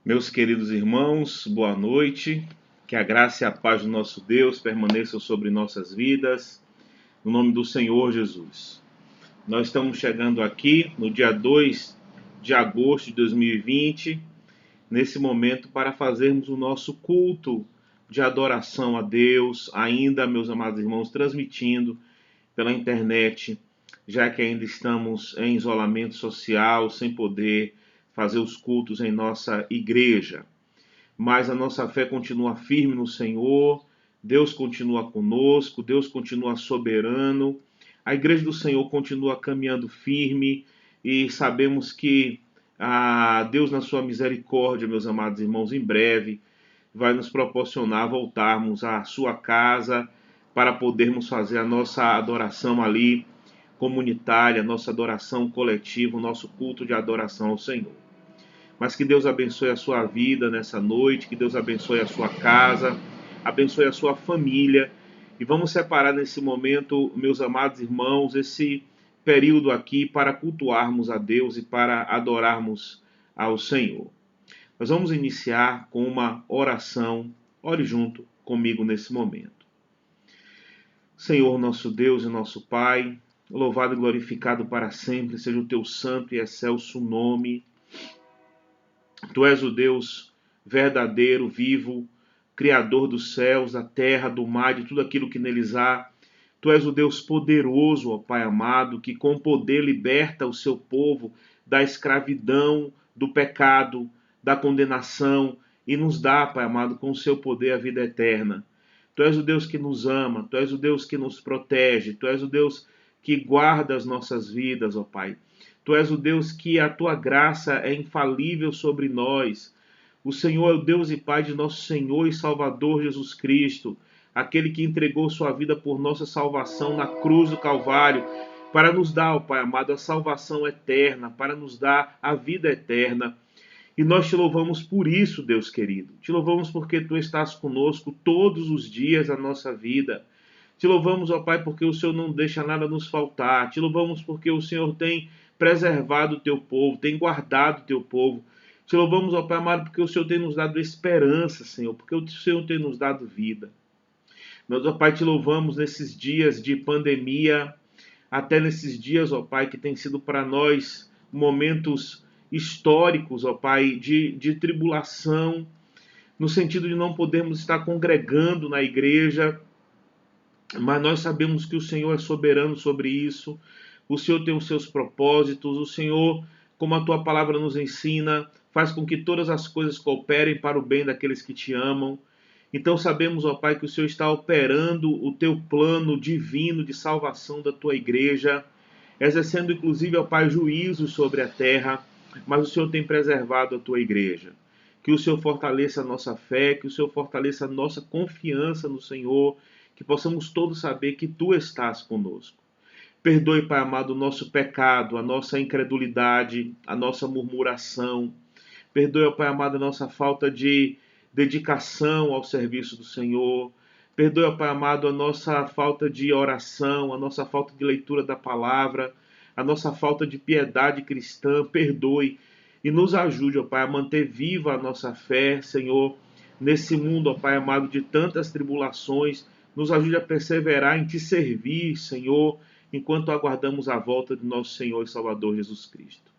Meus queridos irmãos, boa noite. Que a graça e a paz do nosso Deus permaneçam sobre nossas vidas, no nome do Senhor Jesus. Nós estamos chegando aqui no dia 2 de agosto de 2020, nesse momento para fazermos o nosso culto de adoração a Deus, ainda, meus amados irmãos, transmitindo pela internet, já que ainda estamos em isolamento social, sem poder fazer os cultos em nossa igreja. Mas a nossa fé continua firme no Senhor, Deus continua conosco, Deus continua soberano, a igreja do Senhor continua caminhando firme e sabemos que Deus, na sua misericórdia, meus amados irmãos, em breve vai nos proporcionar voltarmos à sua casa para podermos fazer a nossa adoração ali comunitária, nossa adoração coletiva, o nosso culto de adoração ao Senhor. Mas que Deus abençoe a sua vida nessa noite, que Deus abençoe a sua casa, abençoe a sua família. E vamos separar nesse momento, meus amados irmãos, esse período aqui para cultuarmos a Deus e para adorarmos ao Senhor. Nós vamos iniciar com uma oração. Ore junto comigo nesse momento. Senhor, nosso Deus e nosso Pai, louvado e glorificado para sempre seja o teu santo e excelso nome. Tu és o Deus verdadeiro, vivo, Criador dos céus, da terra, do mar, de tudo aquilo que neles há. Tu és o Deus poderoso, ó Pai amado, que com poder liberta o seu povo da escravidão, do pecado, da condenação e nos dá, Pai amado, com o seu poder a vida eterna. Tu és o Deus que nos ama, Tu és o Deus que nos protege, Tu és o Deus que guarda as nossas vidas, ó Pai. Tu és o Deus que a Tua graça é infalível sobre nós. O Senhor é o Deus e Pai de nosso Senhor e Salvador Jesus Cristo, aquele que entregou sua vida por nossa salvação na cruz do Calvário, para nos dar, ó Pai amado, a salvação eterna, para nos dar a vida eterna. E nós te louvamos por isso, Deus querido. Te louvamos porque Tu estás conosco todos os dias da nossa vida. Te louvamos, ó Pai, porque o Senhor não deixa nada nos faltar. Te louvamos porque o Senhor tem preservado o Teu povo, tem guardado o Teu povo. Te louvamos, ó Pai amado, porque o Senhor tem nos dado esperança, Senhor, porque o Senhor tem nos dado vida. Nós, ó Pai, te louvamos nesses dias de pandemia, até nesses dias, ó Pai, que tem sido para nós momentos históricos, ó Pai, de tribulação, no sentido de não podermos estar congregando na igreja, mas nós sabemos que o Senhor é soberano sobre isso, o Senhor tem os seus propósitos, o Senhor, como a Tua palavra nos ensina, faz com que todas as coisas cooperem para o bem daqueles que Te amam. Então sabemos, ó Pai, que o Senhor está operando o Teu plano divino de salvação da Tua igreja, exercendo inclusive, ó Pai, juízo sobre a terra, mas o Senhor tem preservado a Tua igreja. Que o Senhor fortaleça a nossa fé, que o Senhor fortaleça a nossa confiança no Senhor, que possamos todos saber que Tu estás conosco. Perdoe, Pai amado, o nosso pecado, a nossa incredulidade, a nossa murmuração. Perdoe, Pai amado, a nossa falta de dedicação ao serviço do Senhor. Perdoe, Pai amado, a nossa falta de oração, a nossa falta de leitura da palavra, a nossa falta de piedade cristã. Perdoe e nos ajude, ó Pai, a manter viva a nossa fé, Senhor, nesse mundo, ó Pai amado, de tantas tribulações. Nos ajude a perseverar em Te servir, Senhor, enquanto aguardamos a volta de nosso Senhor e Salvador Jesus Cristo.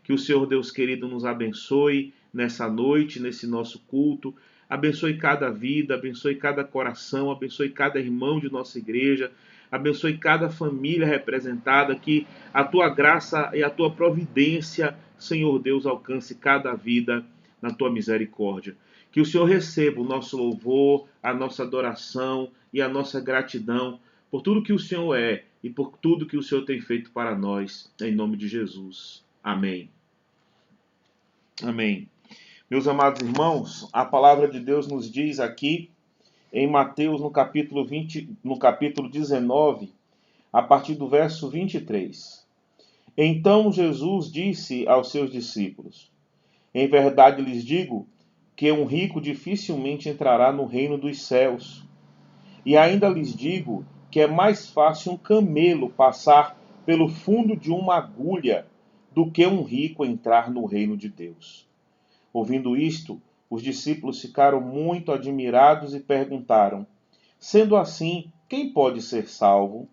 Que o Senhor Deus querido nos abençoe nessa noite, nesse nosso culto. Abençoe cada vida, abençoe cada coração, abençoe cada irmão de nossa igreja, abençoe cada família representada, que a Tua graça e a Tua providência, Senhor Deus, alcance cada vida na Tua misericórdia. Que o Senhor receba o nosso louvor, a nossa adoração e a nossa gratidão por tudo que o Senhor é e por tudo que o Senhor tem feito para nós, em nome de Jesus. Amém. Amém. Meus amados irmãos, a palavra de Deus nos diz aqui em Mateus, no capítulo 19, a partir do verso 23. Então Jesus disse aos seus discípulos: Em verdade lhes digo que um rico dificilmente entrará no reino dos céus. E ainda lhes digo que é mais fácil um camelo passar pelo fundo de uma agulha do que um rico entrar no reino de Deus. Ouvindo isto, os discípulos ficaram muito admirados e perguntaram: Sendo assim, quem pode ser salvo?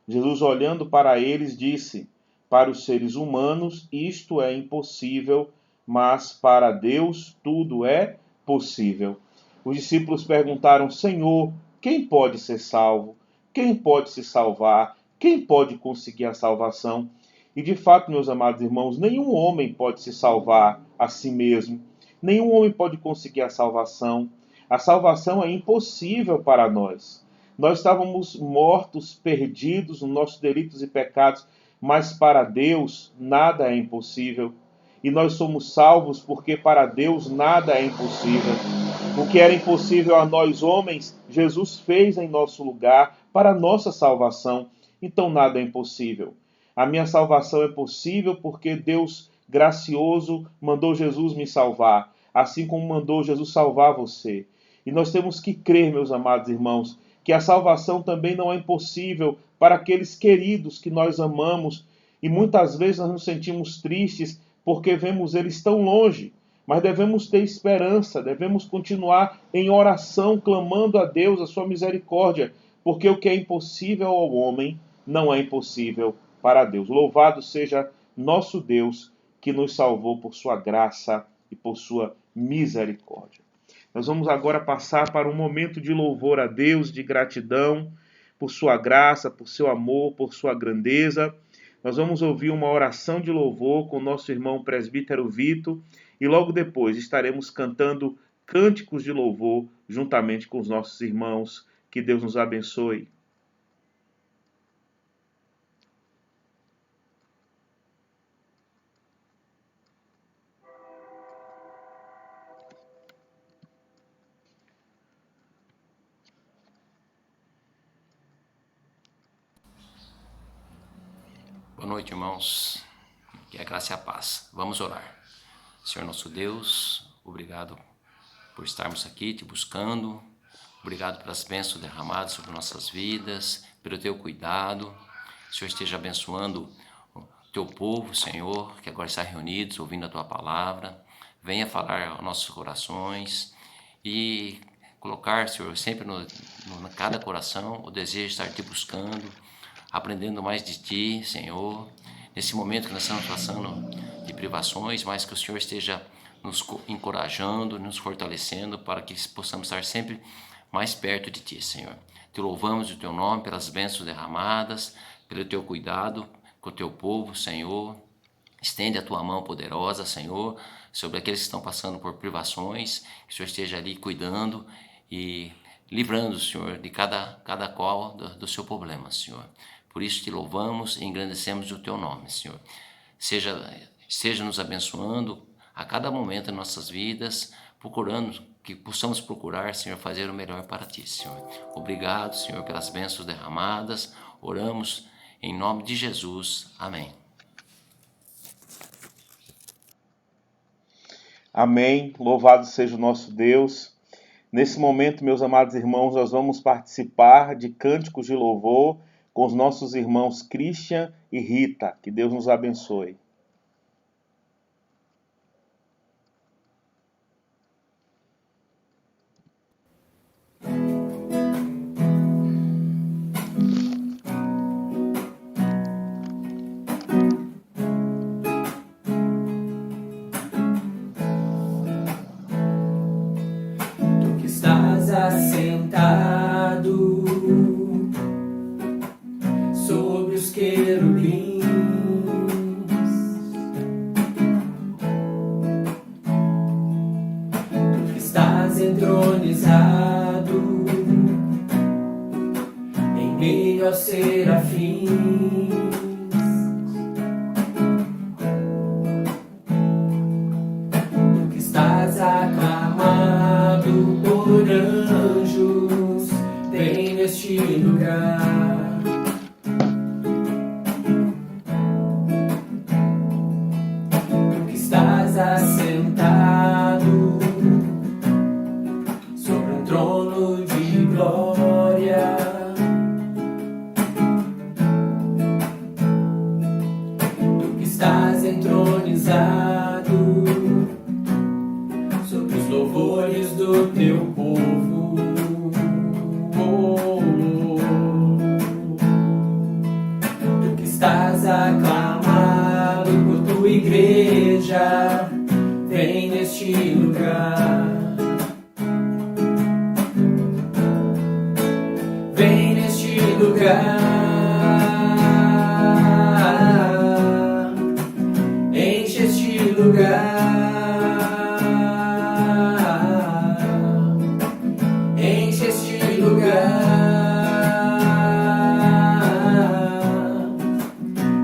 Jesus, olhando para eles, disse: Para os seres humanos isto é impossível, mas para Deus tudo é possível. Os discípulos perguntaram: Senhor, quem pode ser salvo? Quem pode se salvar? Quem pode conseguir a salvação? E de fato, meus amados irmãos, nenhum homem pode se salvar a si mesmo. Nenhum homem pode conseguir a salvação. A salvação é impossível para nós. Nós estávamos mortos, perdidos nos nossos delitos e pecados, mas para Deus nada é impossível. E nós somos salvos porque para Deus nada é impossível. O que era impossível a nós homens, Jesus fez em nosso lugar para a nossa salvação. Então nada é impossível. A minha salvação é possível porque Deus gracioso mandou Jesus me salvar, assim como mandou Jesus salvar você. E nós temos que crer, meus amados irmãos, que a salvação também não é impossível para aqueles queridos que nós amamos. E muitas vezes nós nos sentimos tristes porque vemos eles tão longe. Mas devemos ter esperança, devemos continuar em oração, clamando a Deus a sua misericórdia, porque o que é impossível ao homem não é impossível para Deus. Louvado seja nosso Deus, que nos salvou por sua graça e por sua misericórdia. Nós vamos agora passar para um momento de louvor a Deus, de gratidão por sua graça, por seu amor, por sua grandeza. Nós vamos ouvir uma oração de louvor com o nosso irmão presbítero Vitor e logo depois estaremos cantando cânticos de louvor juntamente com os nossos irmãos. Que Deus nos abençoe. Boa noite, irmãos. Que a graça e a paz. Vamos orar. Senhor nosso Deus, obrigado por estarmos aqui te buscando. Obrigado pelas bênçãos derramadas sobre nossas vidas, pelo teu cuidado. O Senhor esteja abençoando o teu povo, Senhor, que agora está reunidos, ouvindo a tua palavra. Venha falar aos nossos corações e colocar, Senhor, sempre no cada coração o desejo de estar te buscando, aprendendo mais de ti, Senhor, nesse momento que nós estamos passando de privações, mas que o Senhor esteja nos encorajando, nos fortalecendo para que possamos estar sempre mais perto de ti, Senhor. Te louvamos o teu nome pelas bênçãos derramadas, pelo teu cuidado com o teu povo, Senhor. Estende a tua mão poderosa, Senhor, sobre aqueles que estão passando por privações, que o Senhor esteja ali cuidando e livrando, Senhor, de cada qual do seu problema, Senhor. Por isso te louvamos e engrandecemos o teu nome, Senhor. Seja nos abençoando a cada momento em nossas vidas, procurando que possamos procurar, Senhor, fazer o melhor para ti, Senhor. Obrigado, Senhor, pelas bênçãos derramadas. Oramos em nome de Jesus. Amém. Amém. Louvado seja o nosso Deus. Nesse momento, meus amados irmãos, nós vamos participar de cânticos de louvor com os nossos irmãos Christian e Rita. Que Deus nos abençoe. Tu que estás assentado sobre os querubins, tu que estás entronizado em meio aos serafins, tu que estás aclamado por anjos, vem neste lugar. Assentado sobre um trono de glória, tu que estás entronizado igreja, vem neste lugar. Vem neste lugar. Enche este lugar. Enche este lugar.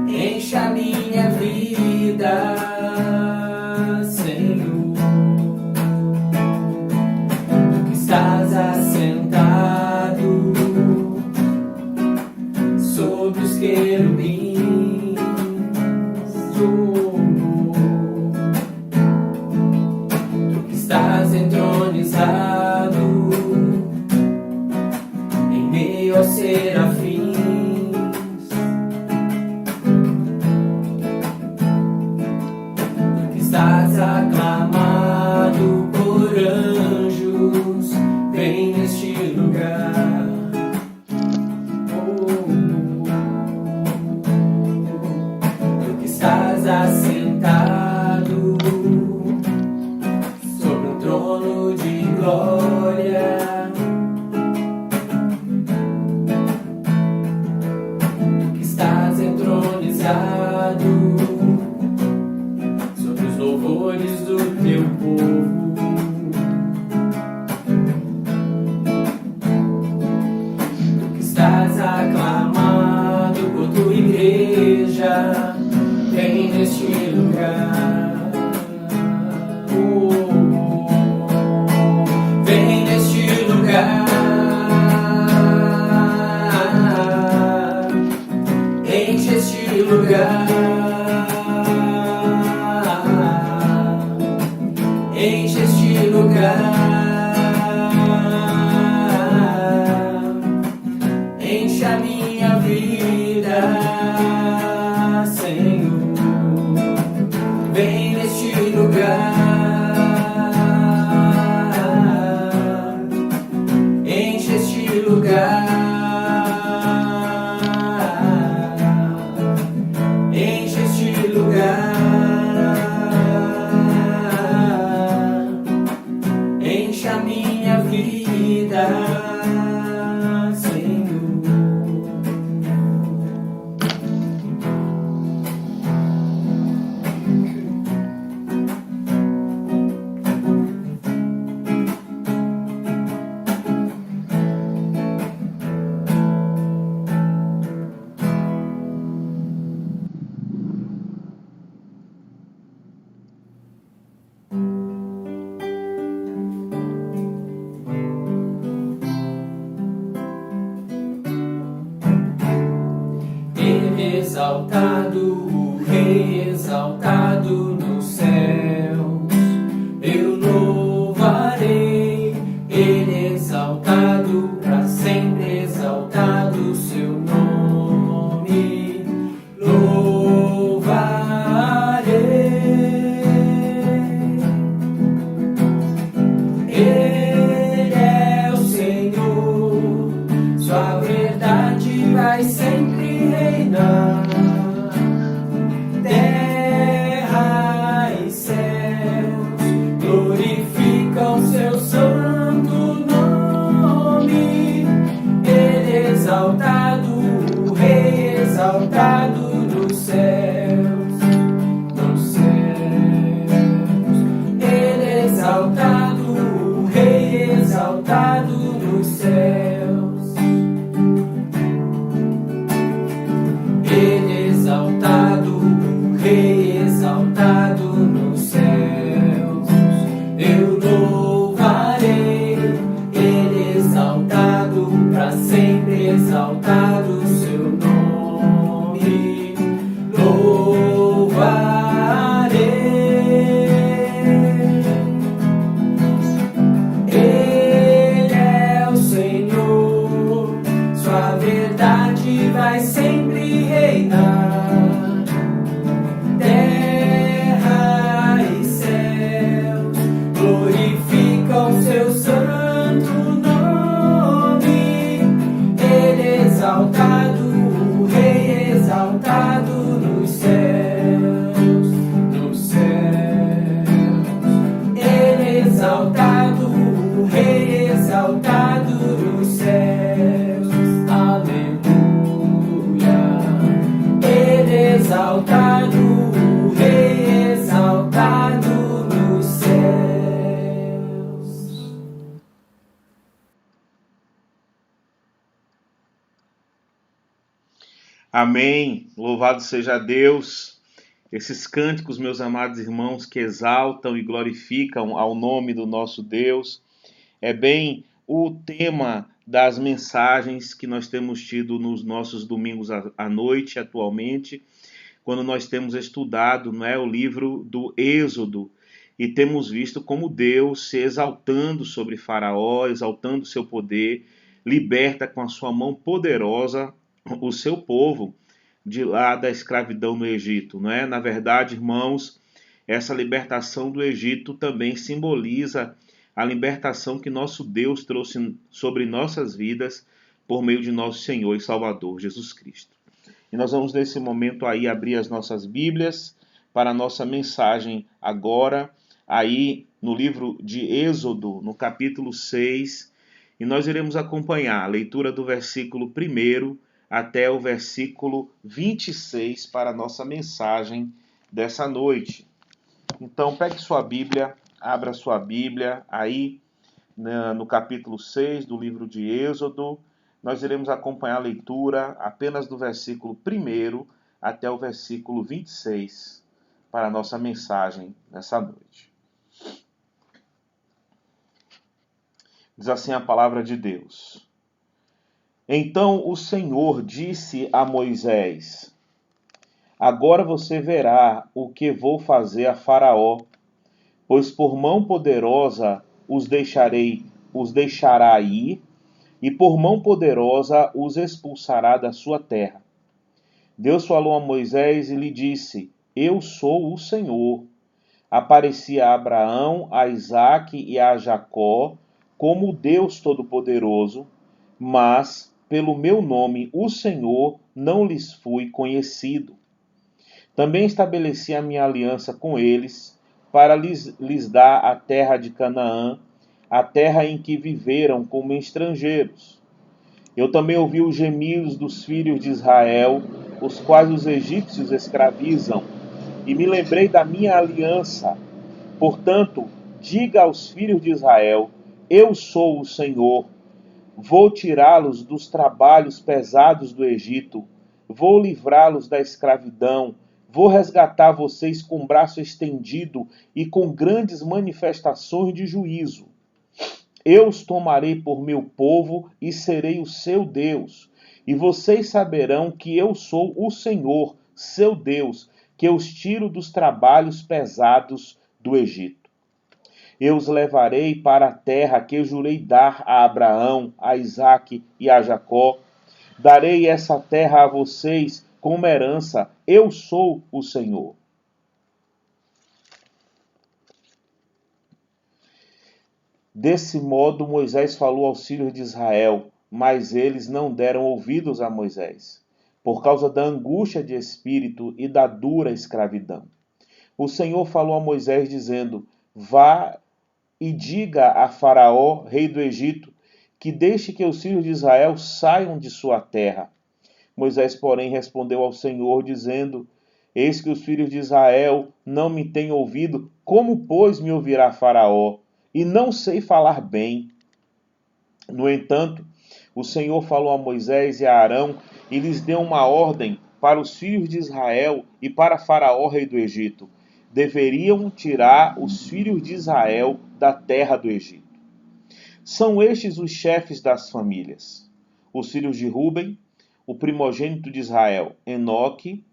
Enche a minha vida, Senhor. Tu que estás assentado sobre os querubins, tu que estás entronizado em meio aos serafins. Estás aclamado por anjos, vem neste lugar. Tu que estás assentado sobre um trono de glória. Tu que estás entronizado louvores do teu povo. Tu que estás aclamado por tua igreja, vem neste lugar. Vem neste lugar. Enche este lugar. Enche este lugar. Enche a minha vida, Senhor. Vem neste lugar. Enche este lugar. Enche este lugar. Enche a minha vida, Senhor. Exaltado, o Rei exaltado nos céus, eu louvarei. Ele exaltado, para sempre exaltado, seu nome louvarei. Ele é o Senhor, sua verdade vai sempre reinar. Terra e céus glorificam seu santo nome. Ele exaltado, o Rei exaltado nos céus, nos céus. Ele exaltado, o Rei exaltado nos céus. Ele exaltado, o Rei exaltado nos céus, eu louvarei. Ele exaltado, para sempre exaltado, seu nome louvarei. Ele é o Senhor. Amém. Louvado seja Deus. Esses cânticos, meus amados irmãos, que exaltam e glorificam ao nome do nosso Deus, é bem o tema das mensagens que nós temos tido nos nossos domingos à noite atualmente, quando nós temos estudado, não é, o livro do Êxodo, e temos visto como Deus se exaltando sobre Faraó, exaltando seu poder, liberta com a sua mão poderosa o seu povo de lá da escravidão no Egito, não é? Na verdade, irmãos, essa libertação do Egito também simboliza a libertação que nosso Deus trouxe sobre nossas vidas por meio de nosso Senhor e Salvador Jesus Cristo. E nós vamos nesse momento aí abrir as nossas Bíblias para a nossa mensagem agora, aí no livro de Êxodo, no capítulo 6, e nós iremos acompanhar a leitura do versículo 1 até o versículo 26 para a nossa mensagem dessa noite. Então, pegue sua Bíblia, abra sua Bíblia aí no capítulo 6 do livro de Êxodo. Nós iremos acompanhar a leitura apenas do versículo 1 até o versículo 26 para a nossa mensagem nessa noite. Diz assim a palavra de Deus. Então o Senhor disse a Moisés: Agora você verá o que vou fazer a Faraó, pois por mão poderosa os deixará ir, e por mão poderosa os expulsará da sua terra. Deus falou a Moisés e lhe disse: Eu sou o Senhor. Apareci a Abraão, a Isaque e a Jacó como o Deus Todo-Poderoso, mas pelo meu nome, o Senhor, não lhes fui conhecido. Também estabeleci a minha aliança com eles, para lhes dar a terra de Canaã, a terra em que viveram como estrangeiros. Eu também ouvi os gemidos dos filhos de Israel, os quais os egípcios escravizam, e me lembrei da minha aliança. Portanto, diga aos filhos de Israel: Eu sou o Senhor. Vou tirá-los dos trabalhos pesados do Egito, vou livrá-los da escravidão, vou resgatar vocês com braço estendido e com grandes manifestações de juízo. Eu os tomarei por meu povo e serei o seu Deus, e vocês saberão que eu sou o Senhor, seu Deus, que os tiro dos trabalhos pesados do Egito. Eu os levarei para a terra que eu jurei dar a Abraão, a Isaque e a Jacó. Darei essa terra a vocês como herança. Eu sou o Senhor. Desse modo, Moisés falou aos filhos de Israel, mas eles não deram ouvidos a Moisés, por causa da angústia de espírito e da dura escravidão. O Senhor falou a Moisés, dizendo: Vá e diga a Faraó, rei do Egito, que deixe que os filhos de Israel saiam de sua terra. Moisés, porém, respondeu ao Senhor, dizendo: Eis que os filhos de Israel não me têm ouvido, como, pois, me ouvirá Faraó? E não sei falar bem. No entanto, o Senhor falou a Moisés e a Arão e lhes deu uma ordem para os filhos de Israel e para Faraó, rei do Egito. Deveriam tirar os filhos de Israel da terra do Egito. São estes os chefes das famílias: os filhos de Ruben, o primogênito de Israel, Enoque,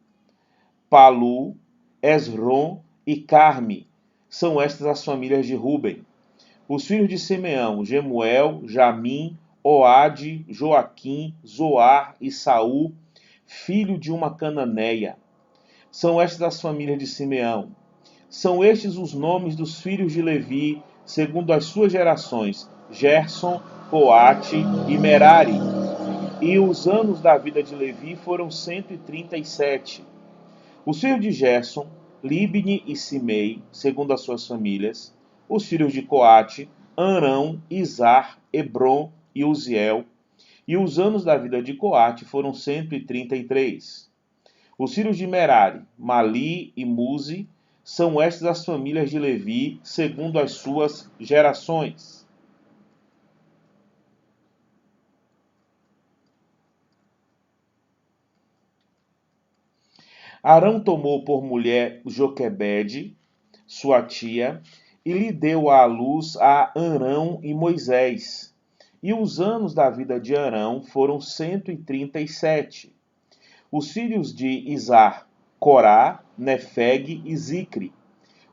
Palu, Esrom e Carme. São estas as famílias de Ruben. Os filhos de Simeão, Gemuel, Jamim, Oade, Joaquim, Zoar e Saul, filho de uma cananeia. São estas as famílias de Simeão. São estes os nomes dos filhos de Levi, segundo as suas gerações: Gerson, Coate e Merari. E os anos da vida de Levi foram 137. Os filhos de Gerson, Libni e Simei, segundo as suas famílias. Os filhos de Coate, Arão, Izar, Hebron e Uziel. E os anos da vida de Coate foram 133. Os filhos de Merari, Mali e Muzi, são estas as famílias de Levi, segundo as suas gerações. Arão tomou por mulher Joquebede, sua tia, e lhe deu à luz a Arão e Moisés. E os anos da vida de Arão foram 137. Os filhos de Izar, Corá, Nefeg e Zicre.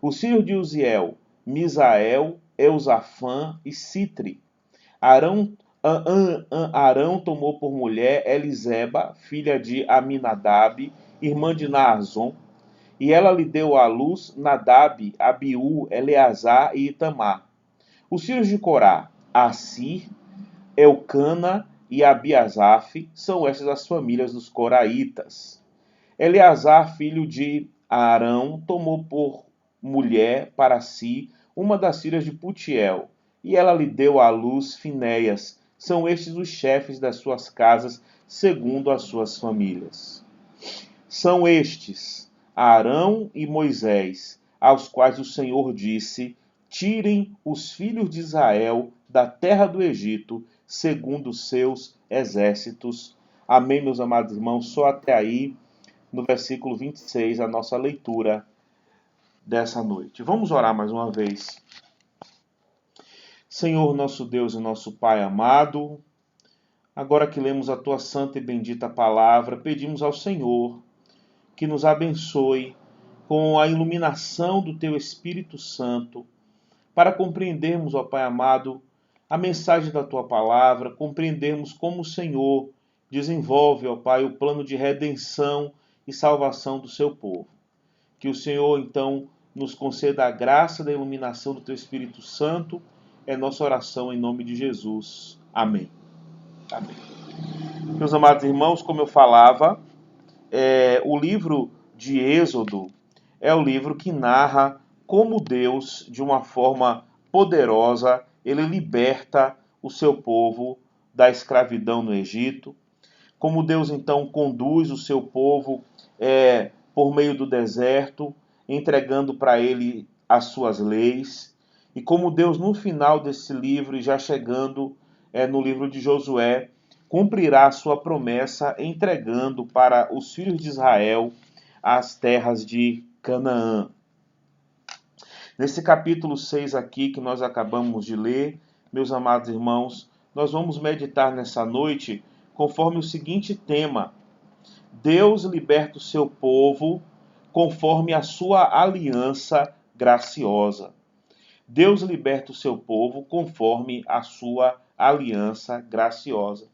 Os filhos de Uziel, Misael, Eusafã e Citri. Arão tomou por mulher Eliseba, filha de Aminadab, irmã de Naazon, e ela lhe deu à luz Nadab, Abiú, Eleazar e Itamar. Os filhos de Corá, Assir, Elcana e Abiasaf, são estas as famílias dos coraitas. Eleazar, filho de Arão, tomou por mulher para si uma das filhas de Putiel, e ela lhe deu à luz Finéias. São estes os chefes das suas casas, segundo as suas famílias. São estes, Arão e Moisés, aos quais o Senhor disse: tirem os filhos de Israel da terra do Egito, segundo os seus exércitos. Amém, meus amados irmãos? Só até aí, no versículo 26, a nossa leitura dessa noite. Vamos orar mais uma vez. Senhor, nosso Deus e nosso Pai amado, agora que lemos a Tua santa e bendita palavra, pedimos ao Senhor que nos abençoe com a iluminação do Teu Espírito Santo, para compreendermos, ó Pai amado, a mensagem da Tua palavra, compreendermos como o Senhor desenvolve, ó Pai, o plano de redenção e salvação do Seu povo. Que o Senhor, então, nos conceda a graça da iluminação do Teu Espírito Santo. É nossa oração em nome de Jesus. Amém. Amém. Meus amados irmãos, como eu falava, o livro de Êxodo é o livro que narra como Deus, de uma forma poderosa, ele liberta o seu povo da escravidão no Egito. Como Deus, então, conduz o seu povo por meio do deserto, entregando para ele as suas leis. E como Deus, no final desse livro, e já chegando no livro de Josué, cumprirá a sua promessa, entregando para os filhos de Israel as terras de Canaã. Nesse capítulo 6 aqui, que nós acabamos de ler, meus amados irmãos, nós vamos meditar nessa noite conforme o seguinte tema: Deus liberta o seu povo conforme a sua aliança graciosa. Deus liberta o seu povo conforme a sua aliança graciosa.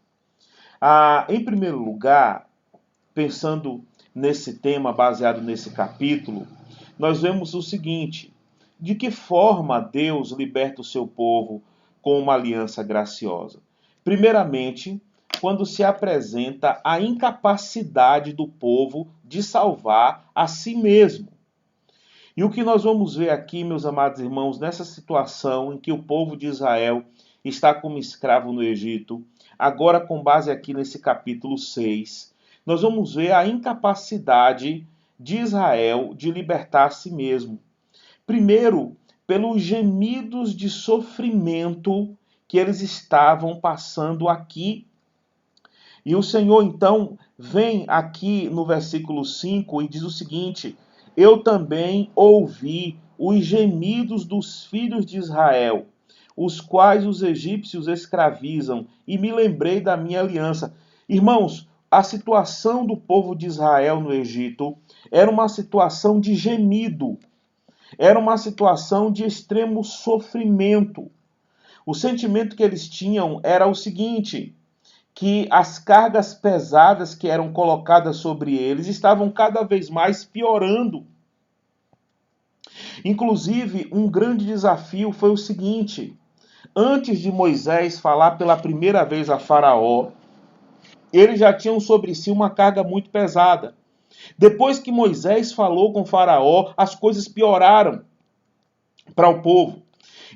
Em primeiro lugar, pensando nesse tema baseado nesse capítulo, nós vemos o seguinte: de que forma Deus liberta o seu povo com uma aliança graciosa? Primeiramente, quando se apresenta a incapacidade do povo de salvar a si mesmo. E o que nós vamos ver aqui, meus amados irmãos, nessa situação em que o povo de Israel está como escravo no Egito, agora com base aqui nesse capítulo 6, nós vamos ver a incapacidade de Israel de libertar a si mesmo. Primeiro, pelos gemidos de sofrimento que eles estavam passando aqui. E o Senhor, então, vem aqui no versículo 5 e diz o seguinte: eu também ouvi os gemidos dos filhos de Israel, os quais os egípcios escravizam, e me lembrei da minha aliança. Irmãos, a situação do povo de Israel no Egito era uma situação de gemido, era uma situação de extremo sofrimento. O sentimento que eles tinham era o seguinte: que as cargas pesadas que eram colocadas sobre eles estavam cada vez mais piorando. Inclusive, um grande desafio foi o seguinte: antes de Moisés falar pela primeira vez a Faraó, eles já tinham sobre si uma carga muito pesada. Depois que Moisés falou com Faraó, as coisas pioraram para o povo.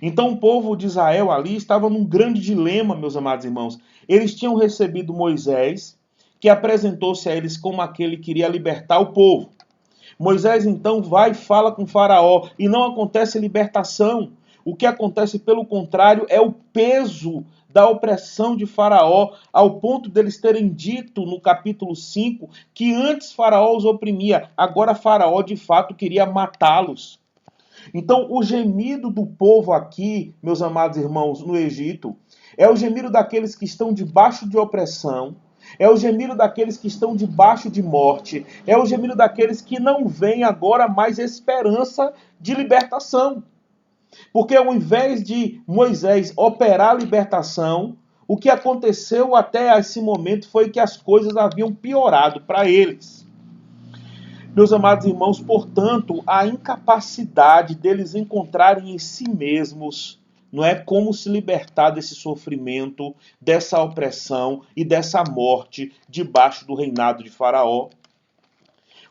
Então o povo de Israel ali estava num grande dilema, meus amados irmãos. Eles tinham recebido Moisés, que apresentou-se a eles como aquele que iria libertar o povo. Moisés então vai e fala com Faraó, e não acontece libertação. O que acontece, pelo contrário, é o peso da opressão de Faraó, ao ponto deles terem dito no capítulo 5 que antes Faraó os oprimia, agora Faraó de fato queria matá-los. Então, o gemido do povo aqui, meus amados irmãos, no Egito, é o gemido daqueles que estão debaixo de opressão, é o gemido daqueles que estão debaixo de morte, é o gemido daqueles que não veem agora mais esperança de libertação. Porque ao invés de Moisés operar a libertação, o que aconteceu até esse momento foi que as coisas haviam piorado para eles. Meus amados irmãos, portanto, a incapacidade deles encontrarem em si mesmos, não é, como se libertar desse sofrimento, dessa opressão e dessa morte debaixo do reinado de Faraó.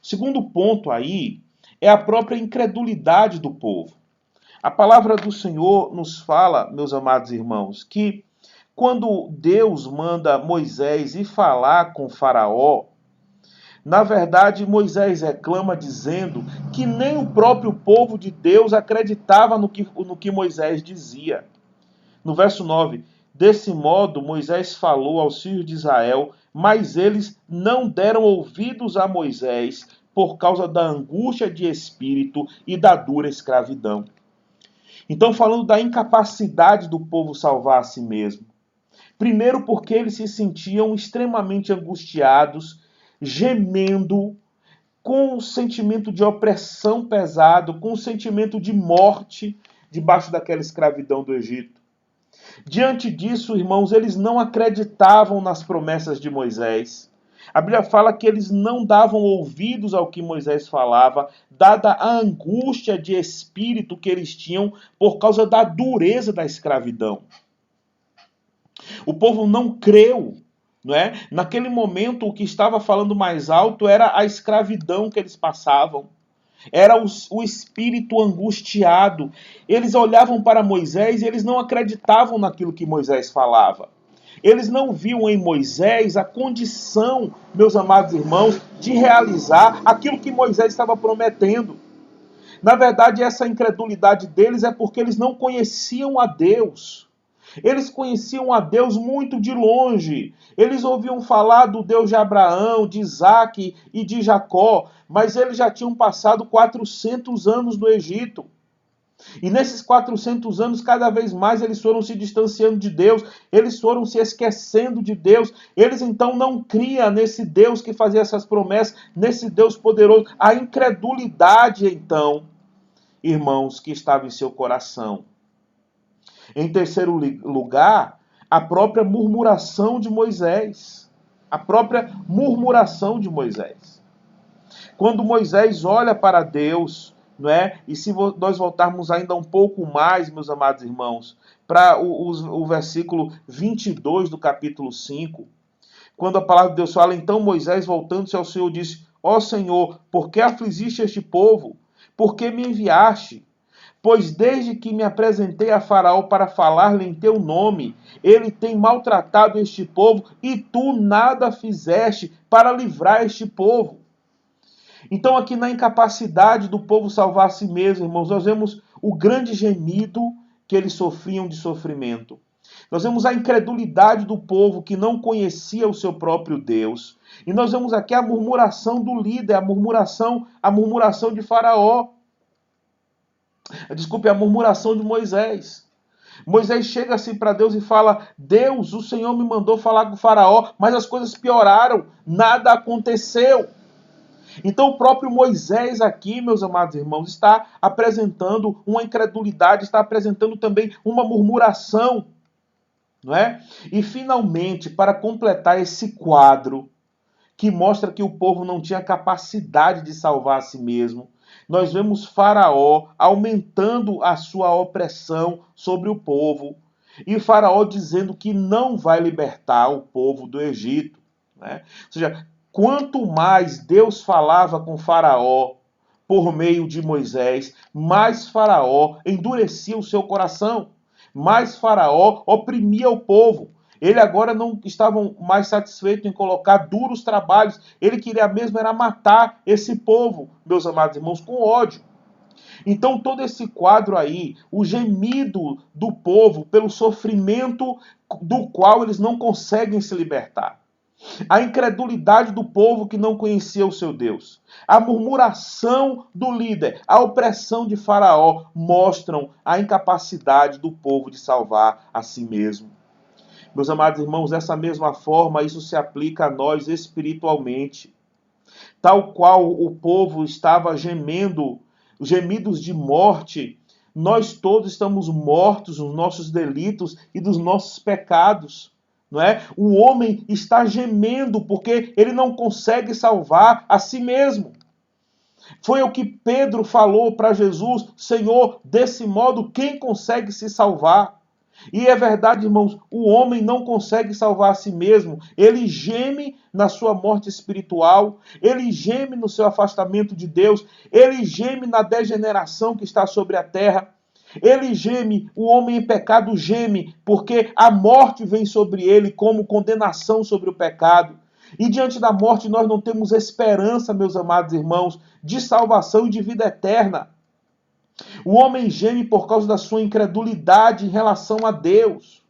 O segundo ponto aí é a própria incredulidade do povo. A palavra do Senhor nos fala, meus amados irmãos, que quando Deus manda Moisés ir falar com Faraó, na verdade, Moisés reclama dizendo que nem o próprio povo de Deus acreditava no que Moisés dizia. No verso 9, desse modo Moisés falou aos filhos de Israel, mas eles não deram ouvidos a Moisés por causa da angústia de espírito e da dura escravidão. Então, falando da incapacidade do povo salvar a si mesmo. Primeiro porque eles se sentiam extremamente angustiados, gemendo, com um sentimento de opressão pesado, com um sentimento de morte debaixo daquela escravidão do Egito. Diante disso, irmãos, eles não acreditavam nas promessas de Moisés. A Bíblia fala que eles não davam ouvidos ao que Moisés falava, dada a angústia de espírito que eles tinham por causa da dureza da escravidão. O povo não creu. Não é? Naquele momento, o que estava falando mais alto era a escravidão que eles passavam. Era o espírito angustiado. Eles olhavam para Moisés e eles não acreditavam naquilo que Moisés falava. Eles não viam em Moisés a condição, meus amados irmãos, de realizar aquilo que Moisés estava prometendo. Na verdade, essa incredulidade deles é porque eles não conheciam a Deus. Eles conheciam a Deus muito de longe. Eles ouviam falar do Deus de Abraão, de Isaac e de Jacó, mas eles já tinham passado 400 anos no Egito. E nesses 400 anos, cada vez mais eles foram se distanciando de Deus, eles foram se esquecendo de Deus. Eles então não criam nesse Deus que fazia essas promessas, nesse Deus poderoso. A incredulidade, então, irmãos, que estava em seu coração. Em terceiro lugar, a própria murmuração de Moisés. A própria murmuração de Moisés. Quando Moisés olha para Deus, não é? E se nós voltarmos ainda um pouco mais, meus amados irmãos, para o versículo 22 do capítulo 5, quando a palavra de Deus fala, então Moisés, voltando-se ao Senhor, disse, ó Senhor, por que afligiste este povo? Por que me enviaste? Pois desde que me apresentei a Faraó para falar-lhe em teu nome, ele tem maltratado este povo e tu nada fizeste para livrar este povo. Então aqui na incapacidade do povo salvar a si mesmo, irmãos, nós vemos o grande gemido que eles sofriam de sofrimento. Nós vemos a incredulidade do povo que não conhecia o seu próprio Deus. E nós vemos aqui a murmuração do líder, a murmuração de Faraó. Desculpe, a murmuração de Moisés. Moisés chega assim para Deus e fala, Deus, o Senhor me mandou falar com o Faraó, mas as coisas pioraram, nada aconteceu. Então o próprio Moisés aqui, meus amados irmãos, está apresentando uma incredulidade, está apresentando também uma murmuração, não é? E finalmente, para completar esse quadro, que mostra que o povo não tinha capacidade de salvar a si mesmo, nós vemos Faraó aumentando a sua opressão sobre o povo, e Faraó dizendo que não vai libertar o povo do Egito, né? Ou seja, quanto mais Deus falava com Faraó por meio de Moisés, mais Faraó endurecia o seu coração, mais Faraó oprimia o povo. Ele agora não estava mais satisfeito em colocar duros trabalhos, ele queria mesmo era matar esse povo, meus amados irmãos, com ódio. Então todo esse quadro aí, o gemido do povo pelo sofrimento do qual eles não conseguem se libertar. A incredulidade do povo que não conhecia o seu Deus. A murmuração do líder, a opressão de Faraó mostram a incapacidade do povo de salvar a si mesmo. Meus amados irmãos, dessa mesma forma, isso se aplica a nós espiritualmente. Tal qual o povo estava gemendo, gemidos de morte, nós todos estamos mortos nos nossos delitos e dos nossos pecados. Não é? O homem está gemendo porque ele não consegue salvar a si mesmo. Foi o que Pedro falou para Jesus: Senhor, desse modo quem consegue se salvar? E é verdade, irmãos, o homem não consegue salvar a si mesmo. Ele geme na sua morte espiritual, ele geme no seu afastamento de Deus, ele geme na degeneração que está sobre a terra. Ele geme, o homem em pecado geme, porque a morte vem sobre ele como condenação sobre o pecado. E diante da morte nós não temos esperança, meus amados irmãos, de salvação e de vida eterna. O homem geme por causa da sua incredulidade em relação a Deus.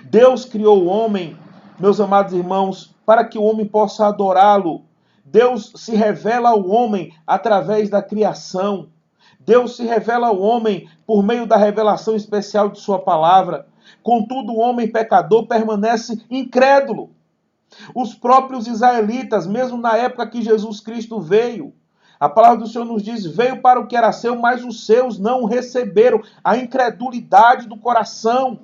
Deus criou o homem, meus amados irmãos, para que o homem possa adorá-lo. Deus se revela ao homem através da criação. Deus se revela ao homem por meio da revelação especial de sua palavra. Contudo, o homem pecador permanece incrédulo. Os próprios israelitas, mesmo na época que Jesus Cristo veio, a palavra do Senhor nos diz: veio para o que era seu, mas os seus não o receberam. A incredulidade do coração.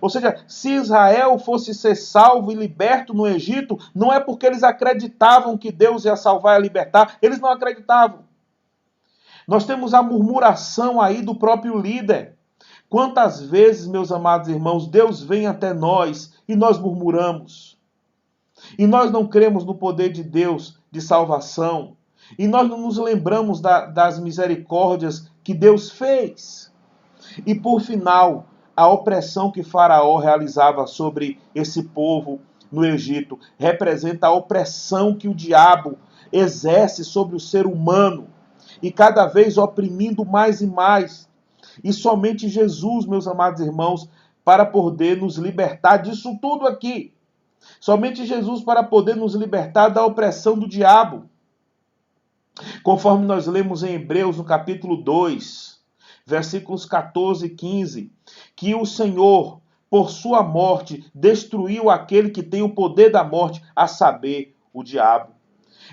Ou seja, se Israel fosse ser salvo e liberto no Egito, não é porque eles acreditavam que Deus ia salvar e libertar. Eles não acreditavam. Nós temos a murmuração aí do próprio líder. Quantas vezes, meus amados irmãos, Deus vem até nós e nós murmuramos. E nós não cremos no poder de Deus de salvação. E nós não nos lembramos das misericórdias que Deus fez. E por final, a opressão que Faraó realizava sobre esse povo no Egito representa a opressão que o diabo exerce sobre o ser humano. E cada vez oprimindo mais e mais. E somente Jesus, meus amados irmãos, para poder nos libertar disso tudo aqui. Somente Jesus para poder nos libertar da opressão do diabo. Conforme nós lemos em Hebreus, no capítulo 2, versículos 14 e 15, que o Senhor, por sua morte, destruiu aquele que tem o poder da morte, a saber, o diabo.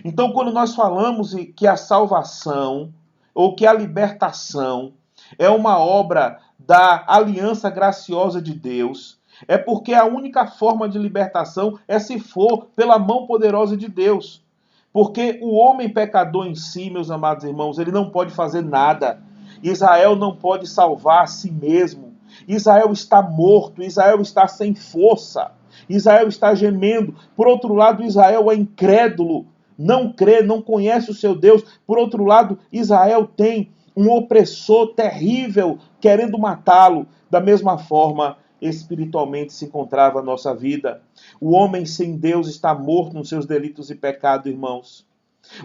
Então, quando nós falamos que a salvação, ou que a libertação, é uma obra da aliança graciosa de Deus, é porque a única forma de libertação é se for pela mão poderosa de Deus. Porque o homem pecador em si, meus amados irmãos, ele não pode fazer nada. Israel não pode salvar a si mesmo. Israel está morto, Israel está sem força, Israel está gemendo. Por outro lado, Israel é incrédulo, não crê, não conhece o seu Deus. Por outro lado, Israel tem um opressor terrível querendo matá-lo. Da mesma forma, espiritualmente se encontrava a nossa vida. O homem sem Deus está morto nos seus delitos e pecados, irmãos.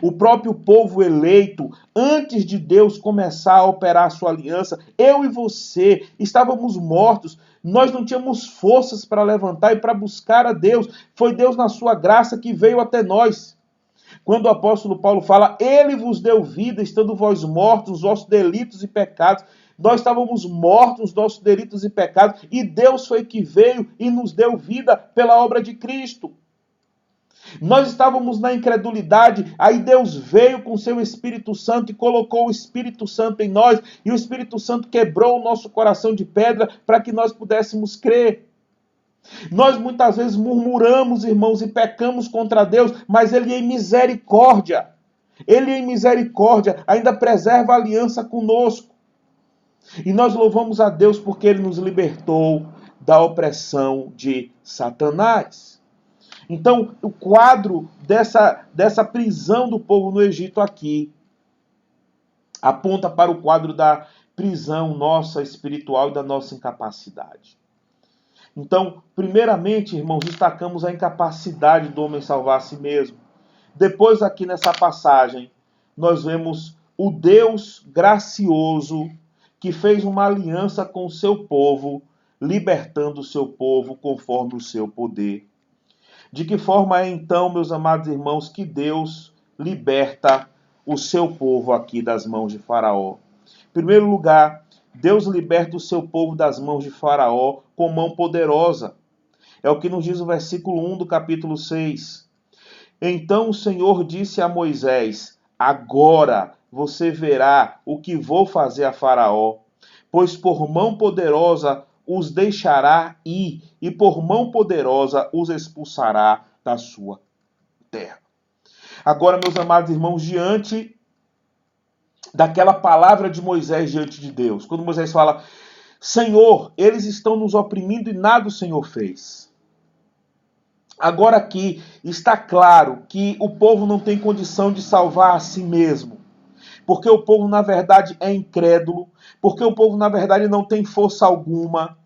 O próprio povo eleito, antes de Deus começar a operar a sua aliança, eu e você estávamos mortos. Nós não tínhamos forças para levantar e para buscar a Deus. Foi Deus, na sua graça, que veio até nós. Quando o apóstolo Paulo fala: Ele vos deu vida, estando vós mortos nos vossos delitos e pecados. Nós estávamos mortos nos nossos delitos e pecados, e Deus foi que veio e nos deu vida pela obra de Cristo. Nós estávamos na incredulidade, aí Deus veio com o seu Espírito Santo e colocou o Espírito Santo em nós, e o Espírito Santo quebrou o nosso coração de pedra para que nós pudéssemos crer. Nós muitas vezes murmuramos, irmãos, e pecamos contra Deus, mas Ele em misericórdia, ainda preserva a aliança conosco. E nós louvamos a Deus porque Ele nos libertou da opressão de Satanás. Então, o quadro dessa prisão do povo no Egito aqui aponta para o quadro da prisão nossa espiritual e da nossa incapacidade. Então, primeiramente, irmãos, destacamos a incapacidade do homem salvar a si mesmo. Depois, aqui nessa passagem, nós vemos o Deus gracioso que fez uma aliança com o seu povo, libertando o seu povo conforme o seu poder. De que forma é então, meus amados irmãos, que Deus liberta o seu povo aqui das mãos de Faraó? Em primeiro lugar, Deus liberta o seu povo das mãos de Faraó com mão poderosa. É o que nos diz o versículo 1 do capítulo 6. Então o Senhor disse a Moisés: agora você verá o que vou fazer a Faraó, pois por mão poderosa os deixará ir, e por mão poderosa os expulsará da sua terra. Agora, meus amados irmãos, diante daquela palavra de Moisés diante de Deus, quando Moisés fala: Senhor, eles estão nos oprimindo e nada o Senhor fez. Agora aqui está claro que o povo não tem condição de salvar a si mesmo. Porque o povo, na verdade, é incrédulo. Porque o povo, na verdade, não tem força alguma.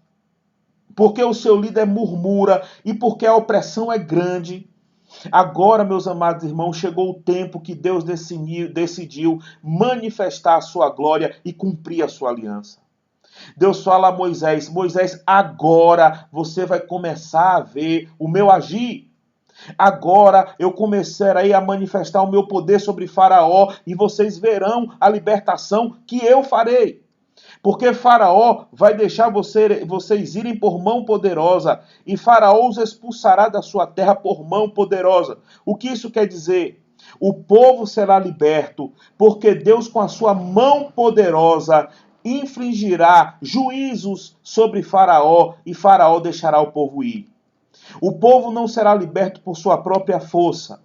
Porque o seu líder murmura. E porque a opressão é grande. Agora, meus amados irmãos, chegou o tempo que Deus decidiu manifestar a sua glória e cumprir a sua aliança. Deus fala a Moisés: Moisés, agora você vai começar a ver o meu agir. Agora eu começarei a manifestar o meu poder sobre Faraó e vocês verão a libertação que eu farei. Porque Faraó vai deixar vocês irem por mão poderosa e Faraó os expulsará da sua terra por mão poderosa. O que isso quer dizer? O povo será liberto porque Deus, com a sua mão poderosa, infligirá juízos sobre Faraó e Faraó deixará o povo ir. O povo não será liberto por sua própria força.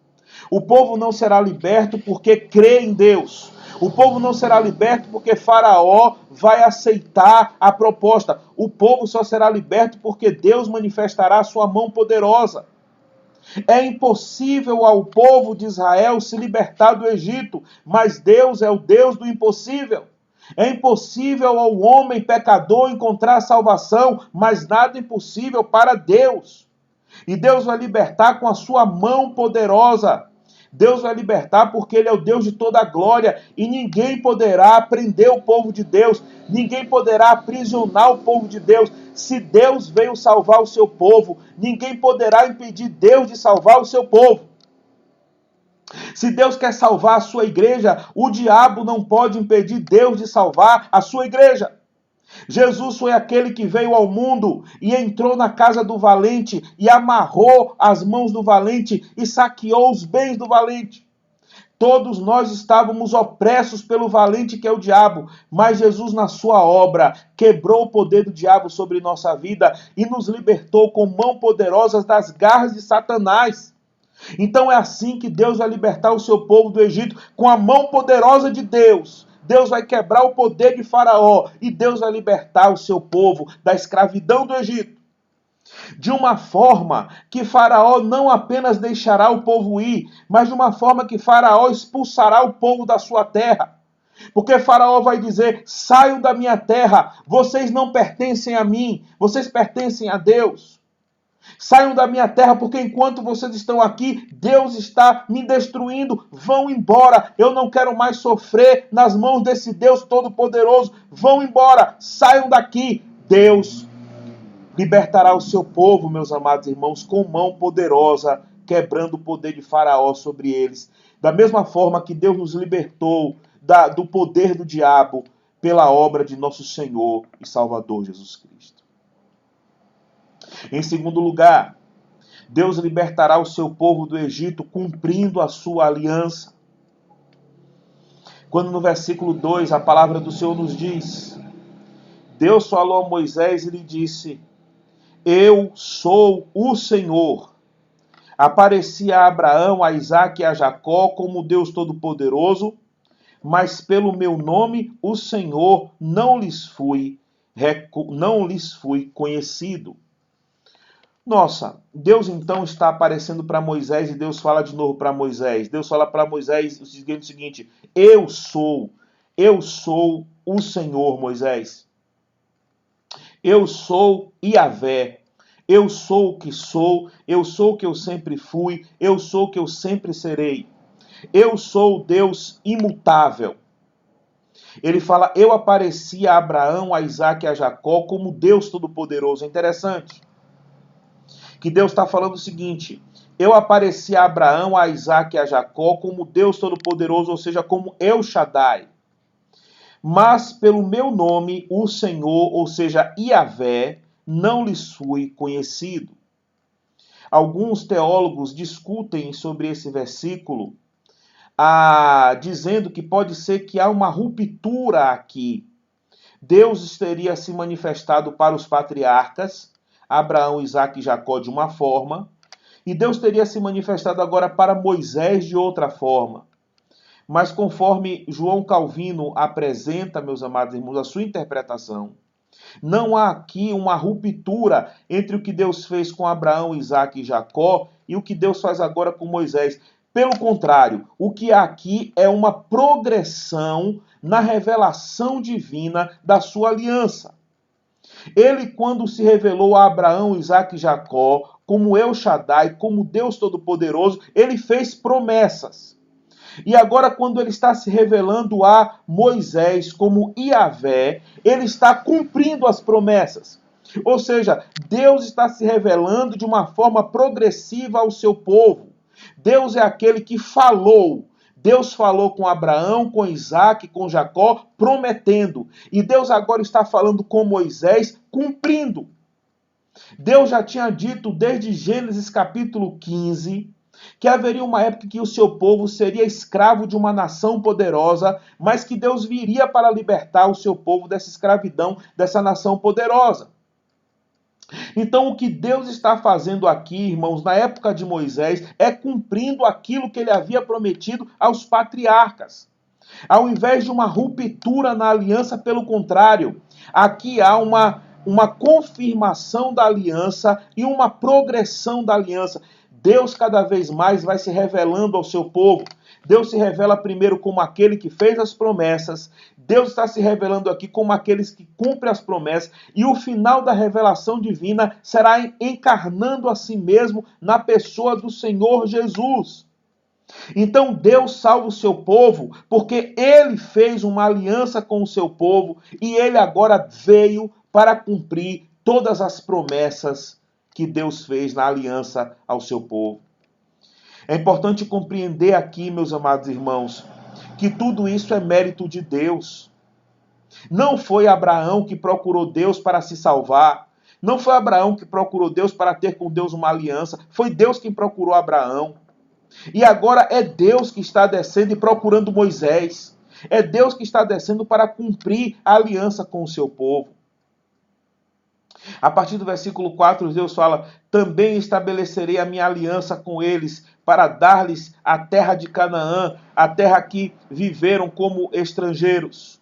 O povo não será liberto porque crê em Deus. O povo não será liberto porque Faraó vai aceitar a proposta. O povo só será liberto porque Deus manifestará a sua mão poderosa. É impossível ao povo de Israel se libertar do Egito, mas Deus é o Deus do impossível. É impossível ao homem pecador encontrar salvação, mas nada é impossível para Deus. E Deus vai libertar com a sua mão poderosa. Deus vai libertar porque Ele é o Deus de toda a glória. E ninguém poderá prender o povo de Deus. Ninguém poderá aprisionar o povo de Deus. Se Deus veio salvar o seu povo, ninguém poderá impedir Deus de salvar o seu povo. Se Deus quer salvar a sua igreja, o diabo não pode impedir Deus de salvar a sua igreja. Jesus foi aquele que veio ao mundo e entrou na casa do valente e amarrou as mãos do valente e saqueou os bens do valente. Todos nós estávamos opressos pelo valente que é o diabo, mas Jesus, na sua obra, quebrou o poder do diabo sobre nossa vida e nos libertou com mãos poderosas das garras de Satanás. Então é assim que Deus vai libertar o seu povo do Egito, com a mão poderosa de Deus. Deus vai quebrar o poder de Faraó e Deus vai libertar o seu povo da escravidão do Egito. De uma forma que Faraó não apenas deixará o povo ir, mas de uma forma que Faraó expulsará o povo da sua terra. Porque Faraó vai dizer: saiam da minha terra, vocês não pertencem a mim, vocês pertencem a Deus. Saiam da minha terra, porque enquanto vocês estão aqui, Deus está me destruindo. Vão embora. Eu não quero mais sofrer nas mãos desse Deus Todo-Poderoso. Vão embora. Saiam daqui. Deus libertará o seu povo, meus amados irmãos, com mão poderosa, quebrando o poder de Faraó sobre eles. Da mesma forma que Deus nos libertou do poder do diabo pela obra de nosso Senhor e Salvador Jesus Cristo. Em segundo lugar, Deus libertará o seu povo do Egito cumprindo a sua aliança. Quando no versículo 2 a palavra do Senhor nos diz: Deus falou a Moisés e lhe disse: eu sou o Senhor. Apareci a Abraão, a Isaque e a Jacó como Deus Todo-Poderoso, mas pelo meu nome, o Senhor, não lhes fui conhecido. Nossa, Deus então está aparecendo para Moisés e Deus fala de novo para Moisés. Deus fala para Moisés o seguinte: eu sou o Senhor, Moisés. Eu sou Yahvé. Eu sou o que sou, eu sou o que eu sempre fui, eu sou o que eu sempre serei. Eu sou o Deus imutável. Ele fala, eu apareci a Abraão, a Isaac e a Jacó como Deus Todo-Poderoso. É interessante que Deus está falando o seguinte, eu apareci a Abraão, a Isaac e a Jacó como Deus Todo-Poderoso, ou seja, como El Shaddai. Mas pelo meu nome, o Senhor, ou seja, Yahvé, não lhes fui conhecido. Alguns teólogos discutem sobre esse versículo, dizendo que pode ser que há uma ruptura aqui. Deus teria se manifestado para os patriarcas, Abraão, Isaac e Jacó, de uma forma, e Deus teria se manifestado agora para Moisés de outra forma. Mas conforme João Calvino apresenta, meus amados irmãos, a sua interpretação, não há aqui uma ruptura entre o que Deus fez com Abraão, Isaac e Jacó e o que Deus faz agora com Moisés. Pelo contrário, o que há aqui é uma progressão na revelação divina da sua aliança. Ele, quando se revelou a Abraão, Isaac e Jacó, como El Shaddai, como Deus Todo-Poderoso, ele fez promessas. E agora, quando ele está se revelando a Moisés como Yahvé, ele está cumprindo as promessas. Ou seja, Deus está se revelando de uma forma progressiva ao seu povo. Deus é aquele que falou. Deus falou com Abraão, com Isaac, com Jacó, prometendo. E Deus agora está falando com Moisés, cumprindo. Deus já tinha dito desde Gênesis capítulo 15, que haveria uma época que o seu povo seria escravo de uma nação poderosa, mas que Deus viria para libertar o seu povo dessa escravidão, dessa nação poderosa. Então, o que Deus está fazendo aqui, irmãos, na época de Moisés, é cumprindo aquilo que ele havia prometido aos patriarcas. Ao invés de uma ruptura na aliança, pelo contrário, aqui há uma confirmação da aliança e uma progressão da aliança. Deus cada vez mais vai se revelando ao seu povo. Deus se revela primeiro como aquele que fez as promessas. Deus está se revelando aqui como aqueles que cumprem as promessas. E o final da revelação divina será encarnando a si mesmo na pessoa do Senhor Jesus. Então Deus salva o seu povo porque ele fez uma aliança com o seu povo e ele agora veio para cumprir todas as promessas que Deus fez na aliança ao seu povo. É importante compreender aqui, meus amados irmãos, que tudo isso é mérito de Deus. Não foi Abraão que procurou Deus para se salvar. Não foi Abraão que procurou Deus para ter com Deus uma aliança. Foi Deus quem procurou Abraão. E agora é Deus que está descendo e procurando Moisés. É Deus que está descendo para cumprir a aliança com o seu povo. A partir do versículo 4, Deus fala, também estabelecerei a minha aliança com eles para dar-lhes a terra de Canaã, a terra que viveram como estrangeiros.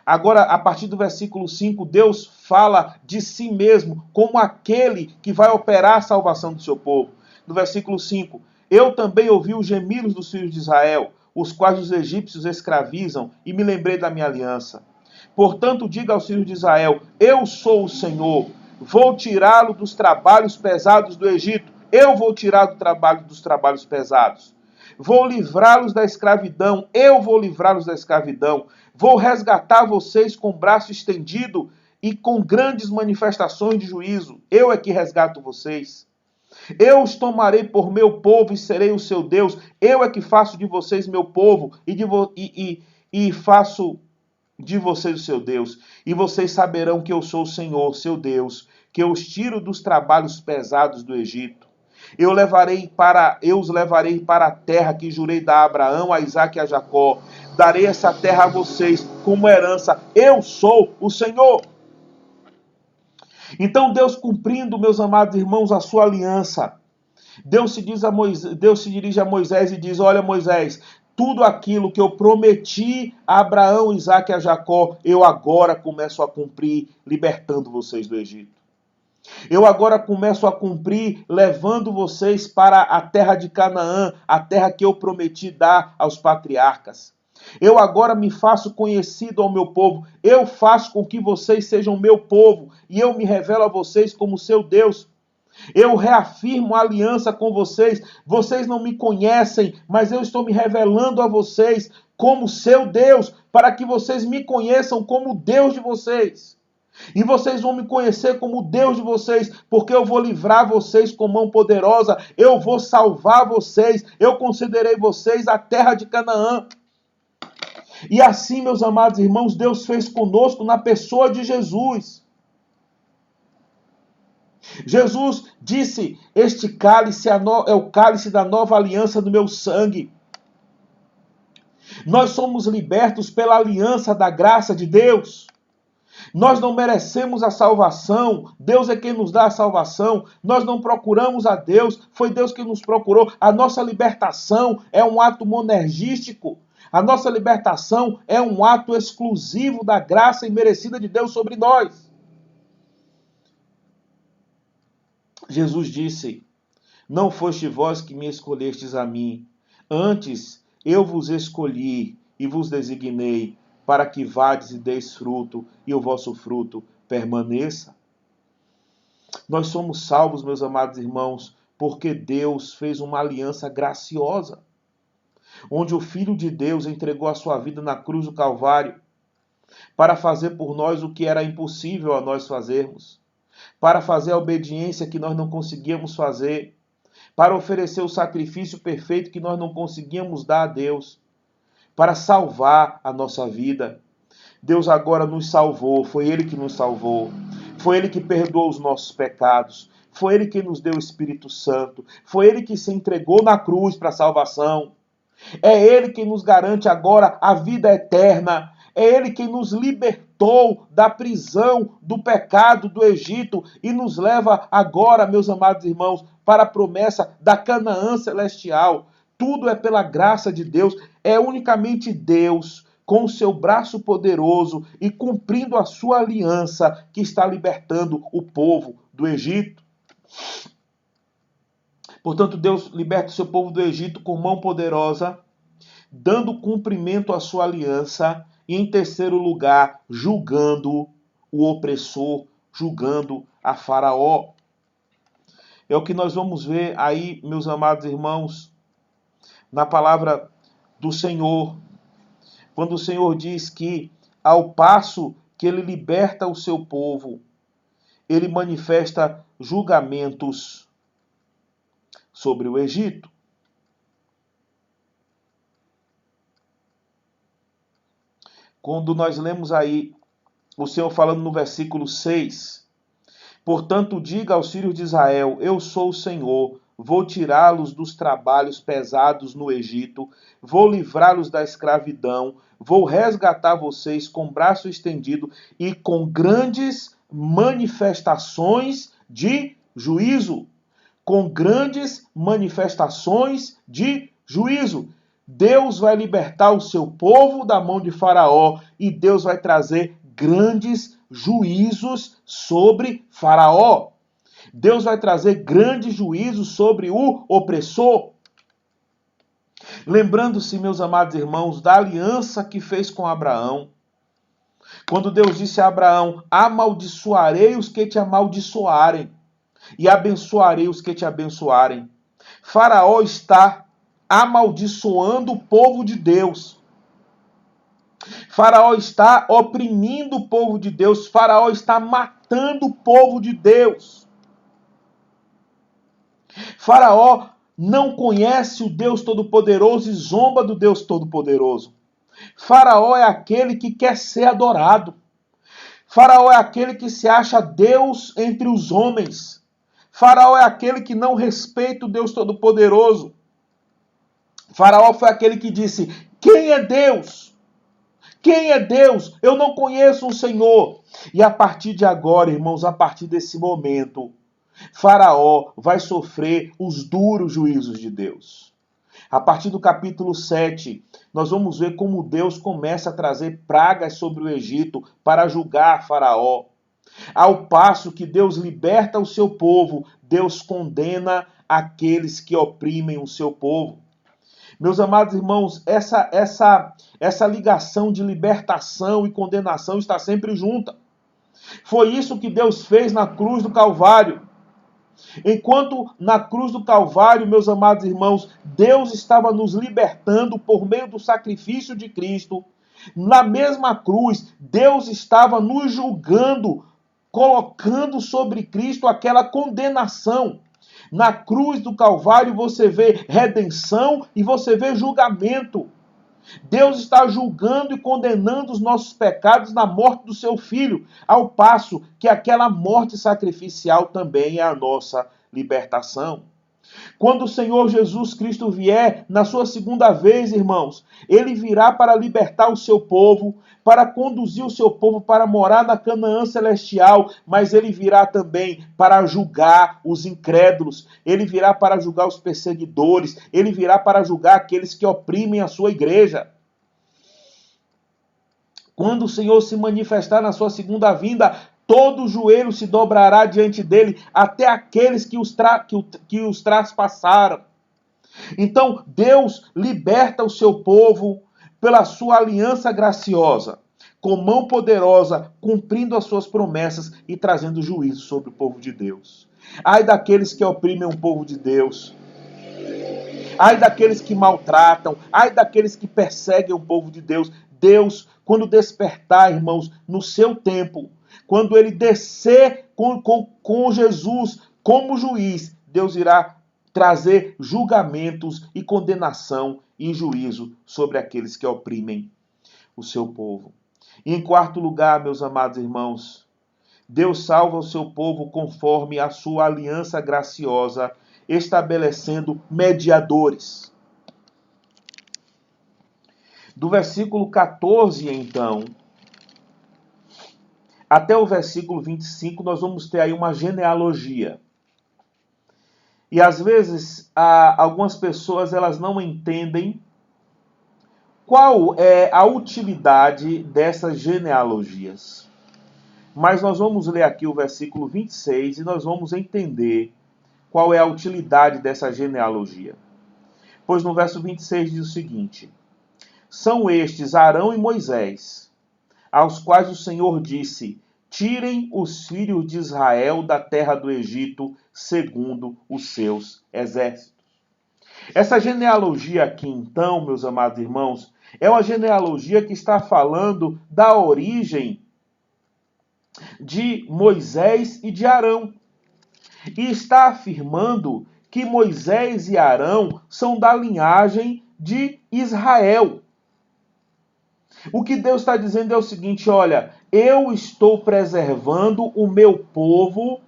Agora, a partir do versículo 5, Deus fala de si mesmo como aquele que vai operar a salvação do seu povo. No versículo 5, eu também ouvi os gemidos dos filhos de Israel, os quais os egípcios escravizam, e me lembrei da minha aliança. Portanto, diga aos filhos de Israel, eu sou o Senhor, vou tirá-lo dos trabalhos pesados do Egito, eu vou tirar dos trabalhos pesados. Vou livrá-los da escravidão, eu vou livrá-los da escravidão. Vou resgatar vocês com o braço estendido e com grandes manifestações de juízo. Eu é que resgato vocês. Eu os tomarei por meu povo e serei o seu Deus. Eu é que faço de vocês meu povo e faço de vocês o seu Deus. E vocês saberão que eu sou o Senhor, seu Deus, que eu os tiro dos trabalhos pesados do Egito. Eu os levarei para a terra que jurei dar a Abraão, a Isaac e a Jacó. Darei essa terra a vocês como herança. Eu sou o Senhor. Então Deus cumprindo, meus amados irmãos, a sua aliança. Deus se dirige a Moisés e diz, olha Moisés, tudo aquilo que eu prometi a Abraão, Isaac e a Jacó, eu agora começo a cumprir, libertando vocês do Egito. Eu agora começo a cumprir, levando vocês para a terra de Canaã, a terra que eu prometi dar aos patriarcas. Eu agora me faço conhecido ao meu povo. Eu faço com que vocês sejam meu povo. E eu me revelo a vocês como seu Deus. Eu reafirmo a aliança com vocês. Vocês não me conhecem, mas eu estou me revelando a vocês como seu Deus, para que vocês me conheçam como Deus de vocês. E vocês vão me conhecer como Deus de vocês, porque eu vou livrar vocês com mão poderosa, eu vou salvar vocês, eu concederei vocês a terra de Canaã. E assim, meus amados irmãos, Deus fez conosco na pessoa de Jesus. Jesus disse: este cálice é o cálice da nova aliança do meu sangue. Nós somos libertos pela aliança da graça de Deus. Nós não merecemos a salvação, Deus é quem nos dá a salvação. Nós não procuramos a Deus, foi Deus que nos procurou. A nossa libertação é um ato monergístico. A nossa libertação é um ato exclusivo da graça imerecida de Deus sobre nós. Jesus disse: não foste vós que me escolhestes a mim, antes eu vos escolhi e vos designei, para que vades e deis fruto, e o vosso fruto permaneça. Nós somos salvos, meus amados irmãos, porque Deus fez uma aliança graciosa, onde o Filho de Deus entregou a sua vida na cruz do Calvário, para fazer por nós o que era impossível a nós fazermos, para fazer a obediência que nós não conseguíamos fazer, para oferecer o sacrifício perfeito que nós não conseguíamos dar a Deus, para salvar a nossa vida. Deus agora nos salvou, foi Ele que nos salvou, foi Ele que perdoou os nossos pecados, foi Ele que nos deu o Espírito Santo, foi Ele que se entregou na cruz para a salvação, é Ele que nos garante agora a vida eterna, é Ele que nos libertou da prisão, do pecado do Egito e nos leva agora, meus amados irmãos, para a promessa da Canaã celestial. Tudo é pela graça de Deus, é unicamente Deus, com o seu braço poderoso e cumprindo a sua aliança, que está libertando o povo do Egito. Portanto, Deus liberta o seu povo do Egito com mão poderosa, dando cumprimento à sua aliança, e em terceiro lugar, julgando o opressor, julgando a Faraó. É o que nós vamos ver aí, meus amados irmãos, na palavra do Senhor, quando o Senhor diz que, ao passo que Ele liberta o seu povo, Ele manifesta julgamentos sobre o Egito. Quando nós lemos aí o Senhor falando no versículo 6, portanto diga aos filhos de Israel, eu sou o Senhor, vou tirá-los dos trabalhos pesados no Egito, vou livrá-los da escravidão, vou resgatar vocês com braço estendido e com grandes manifestações de juízo. Com grandes manifestações de juízo. Deus vai libertar o seu povo da mão de Faraó e Deus vai trazer grandes juízos sobre Faraó. Deus vai trazer grandes juízos sobre o opressor. Lembrando-se, meus amados irmãos, da aliança que fez com Abraão. Quando Deus disse a Abraão, amaldiçoarei os que te amaldiçoarem e abençoarei os que te abençoarem. Faraó está amaldiçoando o povo de Deus. Faraó está oprimindo o povo de Deus. Faraó está matando o povo de Deus. Faraó não conhece o Deus Todo-Poderoso e zomba do Deus Todo-Poderoso. Faraó é aquele que quer ser adorado. Faraó é aquele que se acha Deus entre os homens. Faraó é aquele que não respeita o Deus Todo-Poderoso. Faraó foi aquele que disse, quem é Deus? Quem é Deus? Eu não conheço um Senhor. E a partir de agora, irmãos, a partir desse momento, Faraó vai sofrer os duros juízos de Deus. A partir do capítulo 7, nós vamos ver como Deus começa a trazer pragas sobre o Egito para julgar Faraó. Ao passo que Deus liberta o seu povo, Deus condena aqueles que oprimem o seu povo. Meus amados irmãos, essa ligação de libertação e condenação está sempre junta. Foi isso que Deus fez na cruz do Calvário. Enquanto na cruz do Calvário, meus amados irmãos, Deus estava nos libertando por meio do sacrifício de Cristo, na mesma cruz, Deus estava nos julgando, colocando sobre Cristo aquela condenação. Na cruz do Calvário você vê redenção e você vê julgamento. Deus está julgando e condenando os nossos pecados na morte do seu Filho, ao passo que aquela morte sacrificial também é a nossa libertação. Quando o Senhor Jesus Cristo vier na sua segunda vez, irmãos, ele virá para libertar o seu povo, para conduzir o seu povo para morar na Canaã celestial, mas ele virá também para julgar os incrédulos, ele virá para julgar os perseguidores, ele virá para julgar aqueles que oprimem a sua igreja. Quando o Senhor se manifestar na sua segunda vinda, todo joelho se dobrará diante dele, até aqueles que os traspassaram. Então, Deus liberta o seu povo pela sua aliança graciosa, com mão poderosa, cumprindo as suas promessas e trazendo juízo sobre o povo de Deus. Ai daqueles que oprimem o povo de Deus. Ai daqueles que maltratam. Ai daqueles que perseguem o povo de Deus. Deus, quando despertar, irmãos, no seu tempo, quando ele descer com Jesus como juiz, Deus irá trazer julgamentos e condenação e juízo sobre aqueles que oprimem o seu povo. E em quarto lugar, meus amados irmãos, Deus salva o seu povo conforme a sua aliança graciosa, estabelecendo mediadores. Do versículo 14, então, até o versículo 25, nós vamos ter aí uma genealogia. E às vezes, algumas pessoas elas não entendem qual é a utilidade dessas genealogias. Mas nós vamos ler aqui o versículo 26 e nós vamos entender qual é a utilidade dessa genealogia. Pois no verso 26 diz o seguinte: são estes Arão e Moisés, aos quais o Senhor disse: tirem os filhos de Israel da terra do Egito, segundo os seus exércitos. Essa genealogia aqui, então, meus amados irmãos, é uma genealogia que está falando da origem de Moisés e de Arão. E está afirmando que Moisés e Arão são da linhagem de Israel. O que Deus está dizendo é o seguinte: olha, eu estou preservando o meu povo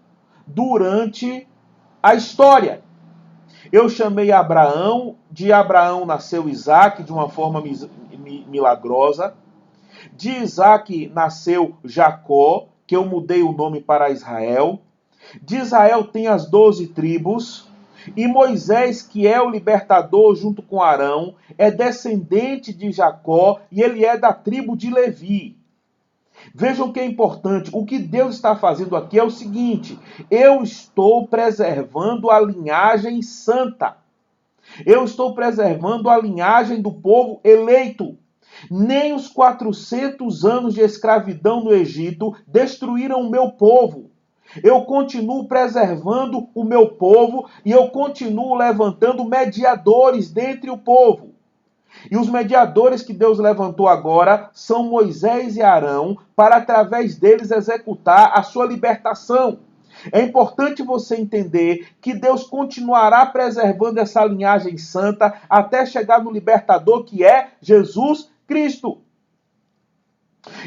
durante a história. Eu chamei Abraão, de Abraão nasceu Isaac de uma forma milagrosa. De Isaac nasceu Jacó, que eu mudei o nome para Israel. De Israel tem as 12 tribos. E Moisés, que é o libertador junto com Arão, é descendente de Jacó e ele é da tribo de Levi. Vejam que é importante. O que Deus está fazendo aqui é o seguinte: eu estou preservando a linhagem santa. Eu estou preservando a linhagem do povo eleito. Nem os 400 anos de escravidão no Egito destruíram o meu povo. Eu continuo preservando o meu povo e eu continuo levantando mediadores dentre o povo. E os mediadores que Deus levantou agora são Moisés e Arão, para através deles executar a sua libertação. É importante você entender que Deus continuará preservando essa linhagem santa até chegar no libertador, que é Jesus Cristo.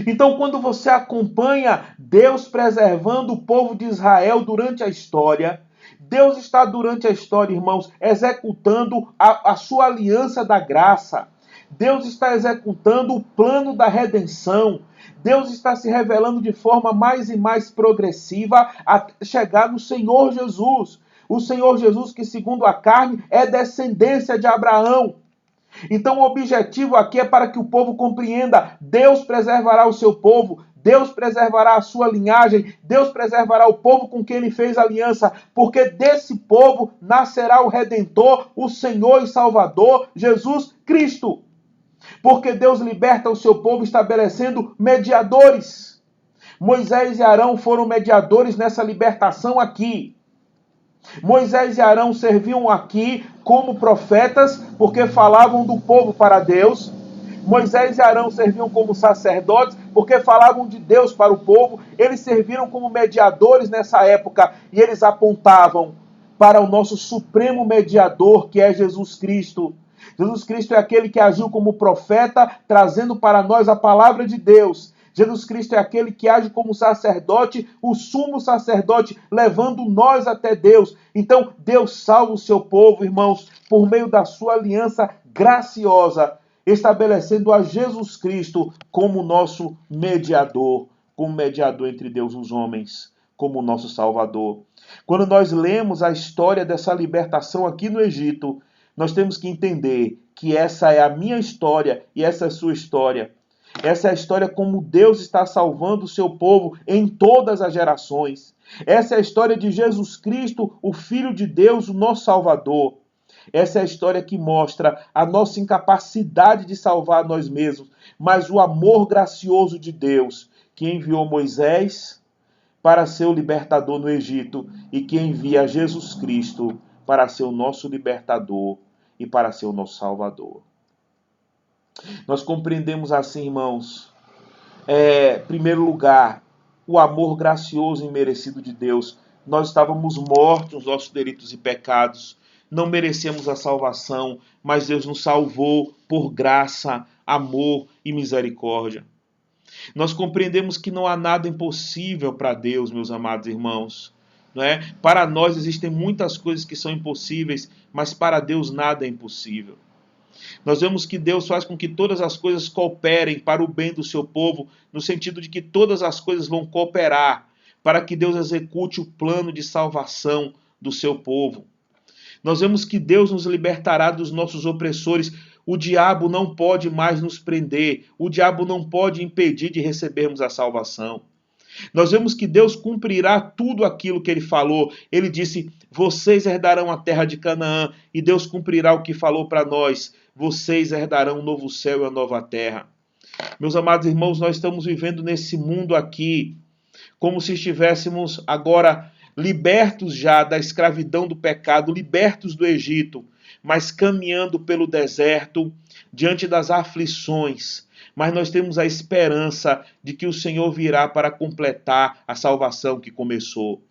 Então, quando você acompanha Deus preservando o povo de Israel durante a história, Deus está durante a história, irmãos, executando a sua aliança da graça. Deus está executando o plano da redenção. Deus está se revelando de forma mais e mais progressiva até chegar no Senhor Jesus. O Senhor Jesus que, segundo a carne, é descendência de Abraão. Então o objetivo aqui é para que o povo compreenda: Deus preservará o seu povo, Deus preservará a sua linhagem, Deus preservará o povo com quem ele fez aliança, porque desse povo nascerá o Redentor, o Senhor e Salvador, Jesus Cristo. Porque Deus liberta o seu povo estabelecendo mediadores. Moisés e Arão foram mediadores nessa libertação aqui. Moisés e Arão serviam aqui como profetas, porque falavam do povo para Deus. Moisés e Arão serviam como sacerdotes, porque falavam de Deus para o povo. Eles serviram como mediadores nessa época, e eles apontavam para o nosso supremo mediador, que é Jesus Cristo. Jesus Cristo é aquele que agiu como profeta, trazendo para nós a palavra de Deus. Jesus Cristo é aquele que age como sacerdote, o sumo sacerdote, levando nós até Deus. Então, Deus salva o seu povo, irmãos, por meio da sua aliança graciosa, estabelecendo a Jesus Cristo como nosso mediador, como mediador entre Deus e os homens, como nosso Salvador. Quando nós lemos a história dessa libertação aqui no Egito, nós temos que entender que essa é a minha história e essa é a sua história. Essa é a história como Deus está salvando o seu povo em todas as gerações. Essa é a história de Jesus Cristo, o Filho de Deus, o nosso Salvador. Essa é a história que mostra a nossa incapacidade de salvar nós mesmos, mas o amor gracioso de Deus, que enviou Moisés para ser o libertador no Egito e que envia Jesus Cristo para ser o nosso libertador e para ser o nosso Salvador. Nós compreendemos assim, irmãos, em primeiro lugar, o amor gracioso e merecido de Deus. Nós estávamos mortos nos nossos delitos e pecados, não merecemos a salvação, mas Deus nos salvou por graça, amor e misericórdia. Nós compreendemos que não há nada impossível para Deus, meus amados irmãos. Não é? Para nós existem muitas coisas que são impossíveis, mas para Deus nada é impossível. Nós vemos que Deus faz com que todas as coisas cooperem para o bem do seu povo, no sentido de que todas as coisas vão cooperar para que Deus execute o plano de salvação do seu povo. Nós vemos que Deus nos libertará dos nossos opressores. O diabo não pode mais nos prender, o diabo não pode impedir de recebermos a salvação. Nós vemos que Deus cumprirá tudo aquilo que Ele falou. Ele disse, vocês herdarão a terra de Canaã, e Deus cumprirá o que falou para nós. Vocês herdarão um novo céu e uma nova terra. Meus amados irmãos, nós estamos vivendo nesse mundo aqui, como se estivéssemos agora libertos já da escravidão do pecado, libertos do Egito, mas caminhando pelo deserto, diante das aflições. Mas nós temos a esperança de que o Senhor virá para completar a salvação que começou.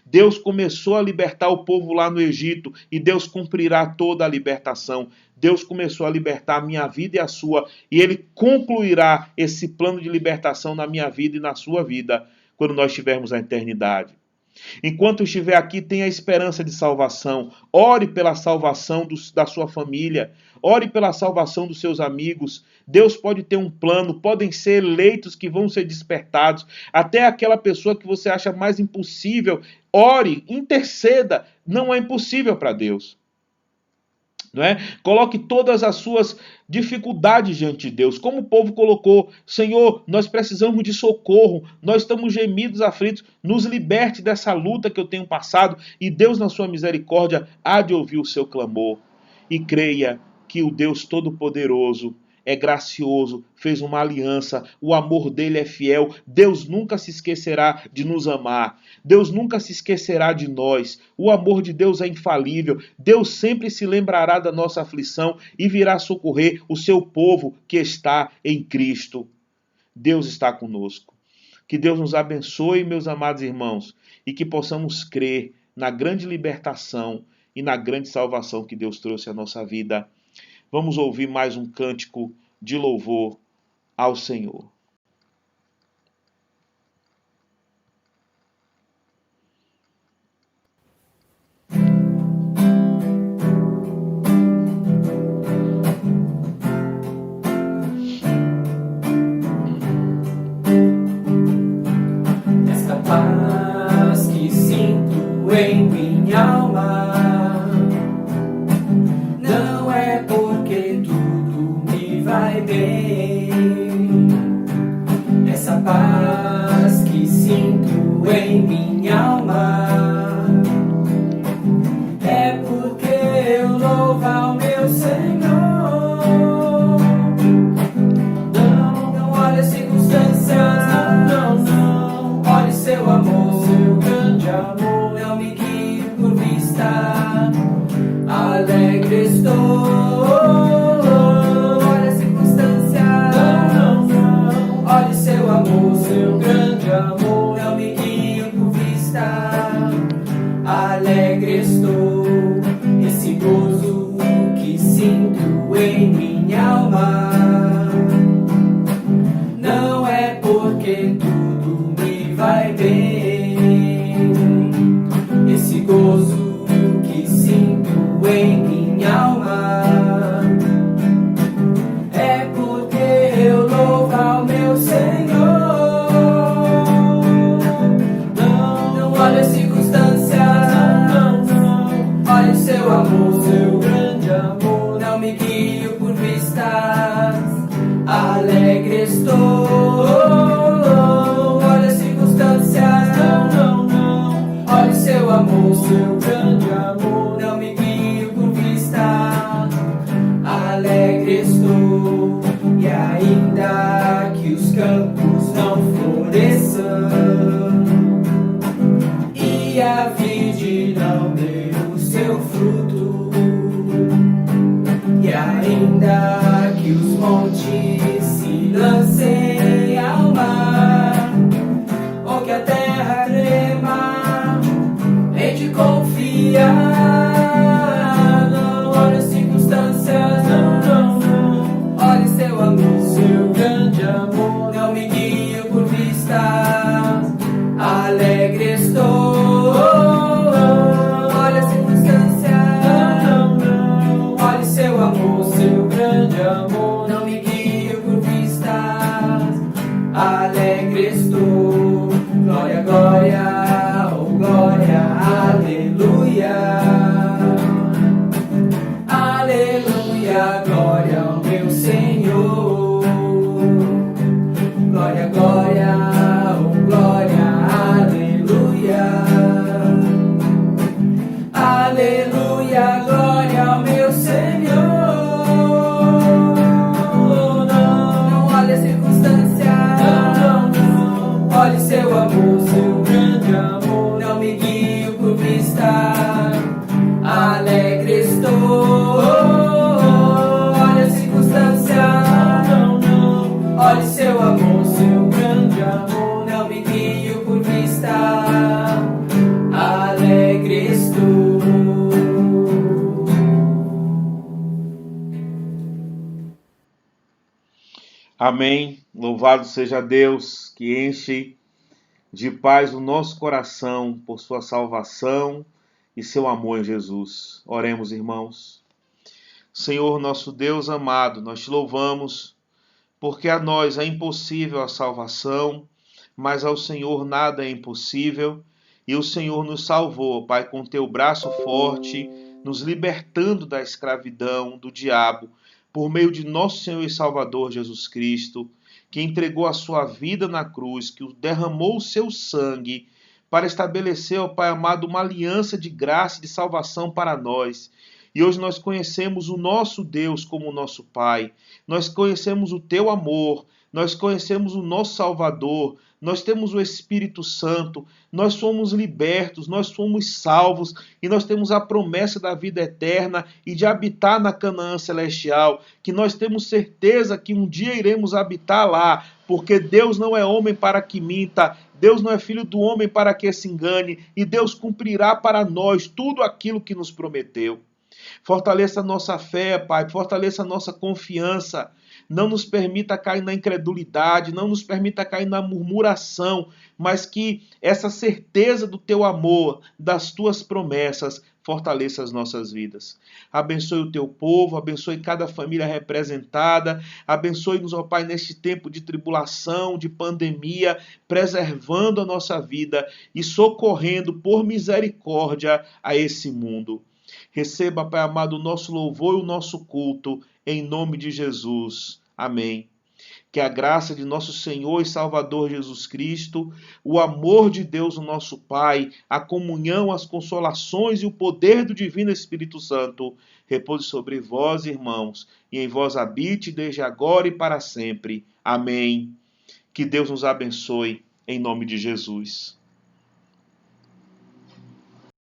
Deus começou a libertar o povo lá no Egito e Deus cumprirá toda a libertação. Deus começou a libertar a minha vida e a sua, e Ele concluirá esse plano de libertação na minha vida e na sua vida, quando nós estivermos na eternidade. Enquanto estiver aqui, tenha esperança de salvação. Ore pela salvação da sua família. Ore pela salvação dos seus amigos. Deus pode ter um plano. Podem ser eleitos que vão ser despertados. Até aquela pessoa que você acha mais impossível. Ore, interceda. Não é impossível para Deus. Não é? Coloque todas as suas dificuldades diante de Deus, como o povo colocou. Senhor, nós precisamos de socorro, nós estamos gemidos, aflitos, nos liberte dessa luta que eu tenho passado, e Deus na sua misericórdia há de ouvir o seu clamor. E creia que o Deus Todo-Poderoso é gracioso, fez uma aliança, o amor dele é fiel. Deus nunca se esquecerá de nos amar. Deus nunca se esquecerá de nós. O amor de Deus é infalível. Deus sempre se lembrará da nossa aflição e virá socorrer o seu povo que está em Cristo. Deus está conosco. Que Deus nos abençoe, meus amados irmãos, e que possamos crer na grande libertação e na grande salvação que Deus trouxe à nossa vida. Vamos ouvir mais um cântico de louvor ao Senhor. Esta paz que sinto em minha alma não é porque tudo me vai bem. Essa paz que sinto em minha alma é porque eu louvo ao meu Senhor. Não olhe as circunstâncias, não olhe seu amor, seu grande amor. Não me guie por vista alegre estou, esse gozo que sinto em minha alma. Não é porque tudo me vai bem, esse gozo que sinto em minha alma. É porque eu louvo ao meu Senhor. Não olho as circunstâncias, olho seu amor, seu grande amor. Não me guio por vistas, alegre estou. Olho as circunstâncias, olho seu amor, seu grande amor. Não me guio por vistas, alegre estou. E ainda que os campos não floresçam e a vide não dê o seu fruto, e ainda que os montes se lancem ao mar, ou que a terra trema, hei de confiar. Não olhe as circunstâncias, olhe seu amor, seu grande amor. Não me guio por vistas, alegre estou. Olhe as circunstâncias, olhe seu amor, seu grande amor. Não me guio por vistas, alegre estou. Glória, glória, oh glória, aleluia. Aleluia, glória ao meu Senhor. Glória, glória, oh glória, aleluia. Aleluia, glória ao meu Senhor. Não olhe as circunstâncias, olhe seu amor, seu grande amor. Não me guio por vista, alegre estou. Olhe as circunstâncias, olhe seu amor, seu grande amor. Não me guio por vista, alegre estou. Amém. Louvado seja Deus que enche de paz o nosso coração por sua salvação e seu amor em Jesus. Oremos, irmãos. Senhor, nosso Deus amado, nós te louvamos porque a nós é impossível a salvação, mas ao Senhor nada é impossível. E o Senhor nos salvou, Pai, com teu braço forte, nos libertando da escravidão do diabo, por meio de nosso Senhor e Salvador Jesus Cristo, que entregou a sua vida na cruz, que derramou o seu sangue para estabelecer, ó Pai amado, uma aliança de graça e de salvação para nós. E hoje nós conhecemos o nosso Deus como o nosso Pai, nós conhecemos o teu amor, nós conhecemos o nosso Salvador, nós temos o Espírito Santo, nós somos libertos, nós somos salvos e nós temos a promessa da vida eterna e de habitar na Canaã celestial, que nós temos certeza que um dia iremos habitar lá, porque Deus não é homem para que minta, Deus não é filho do homem para que se engane, e Deus cumprirá para nós tudo aquilo que nos prometeu. Fortaleça a nossa fé, Pai, fortaleça a nossa confiança. Não nos permita cair na incredulidade, não nos permita cair na murmuração, mas que essa certeza do teu amor, das tuas promessas, fortaleça as nossas vidas. Abençoe o teu povo, abençoe cada família representada, abençoe-nos, ó Pai, neste tempo de tribulação, de pandemia, preservando a nossa vida e socorrendo por misericórdia a esse mundo. Receba, Pai amado, o nosso louvor e o nosso culto, em nome de Jesus. Amém. Que a graça de nosso Senhor e Salvador Jesus Cristo, o amor de Deus, o nosso Pai, a comunhão, as consolações e o poder do Divino Espírito Santo repouse sobre vós, irmãos, e em vós habite desde agora e para sempre. Amém. Que Deus nos abençoe, em nome de Jesus.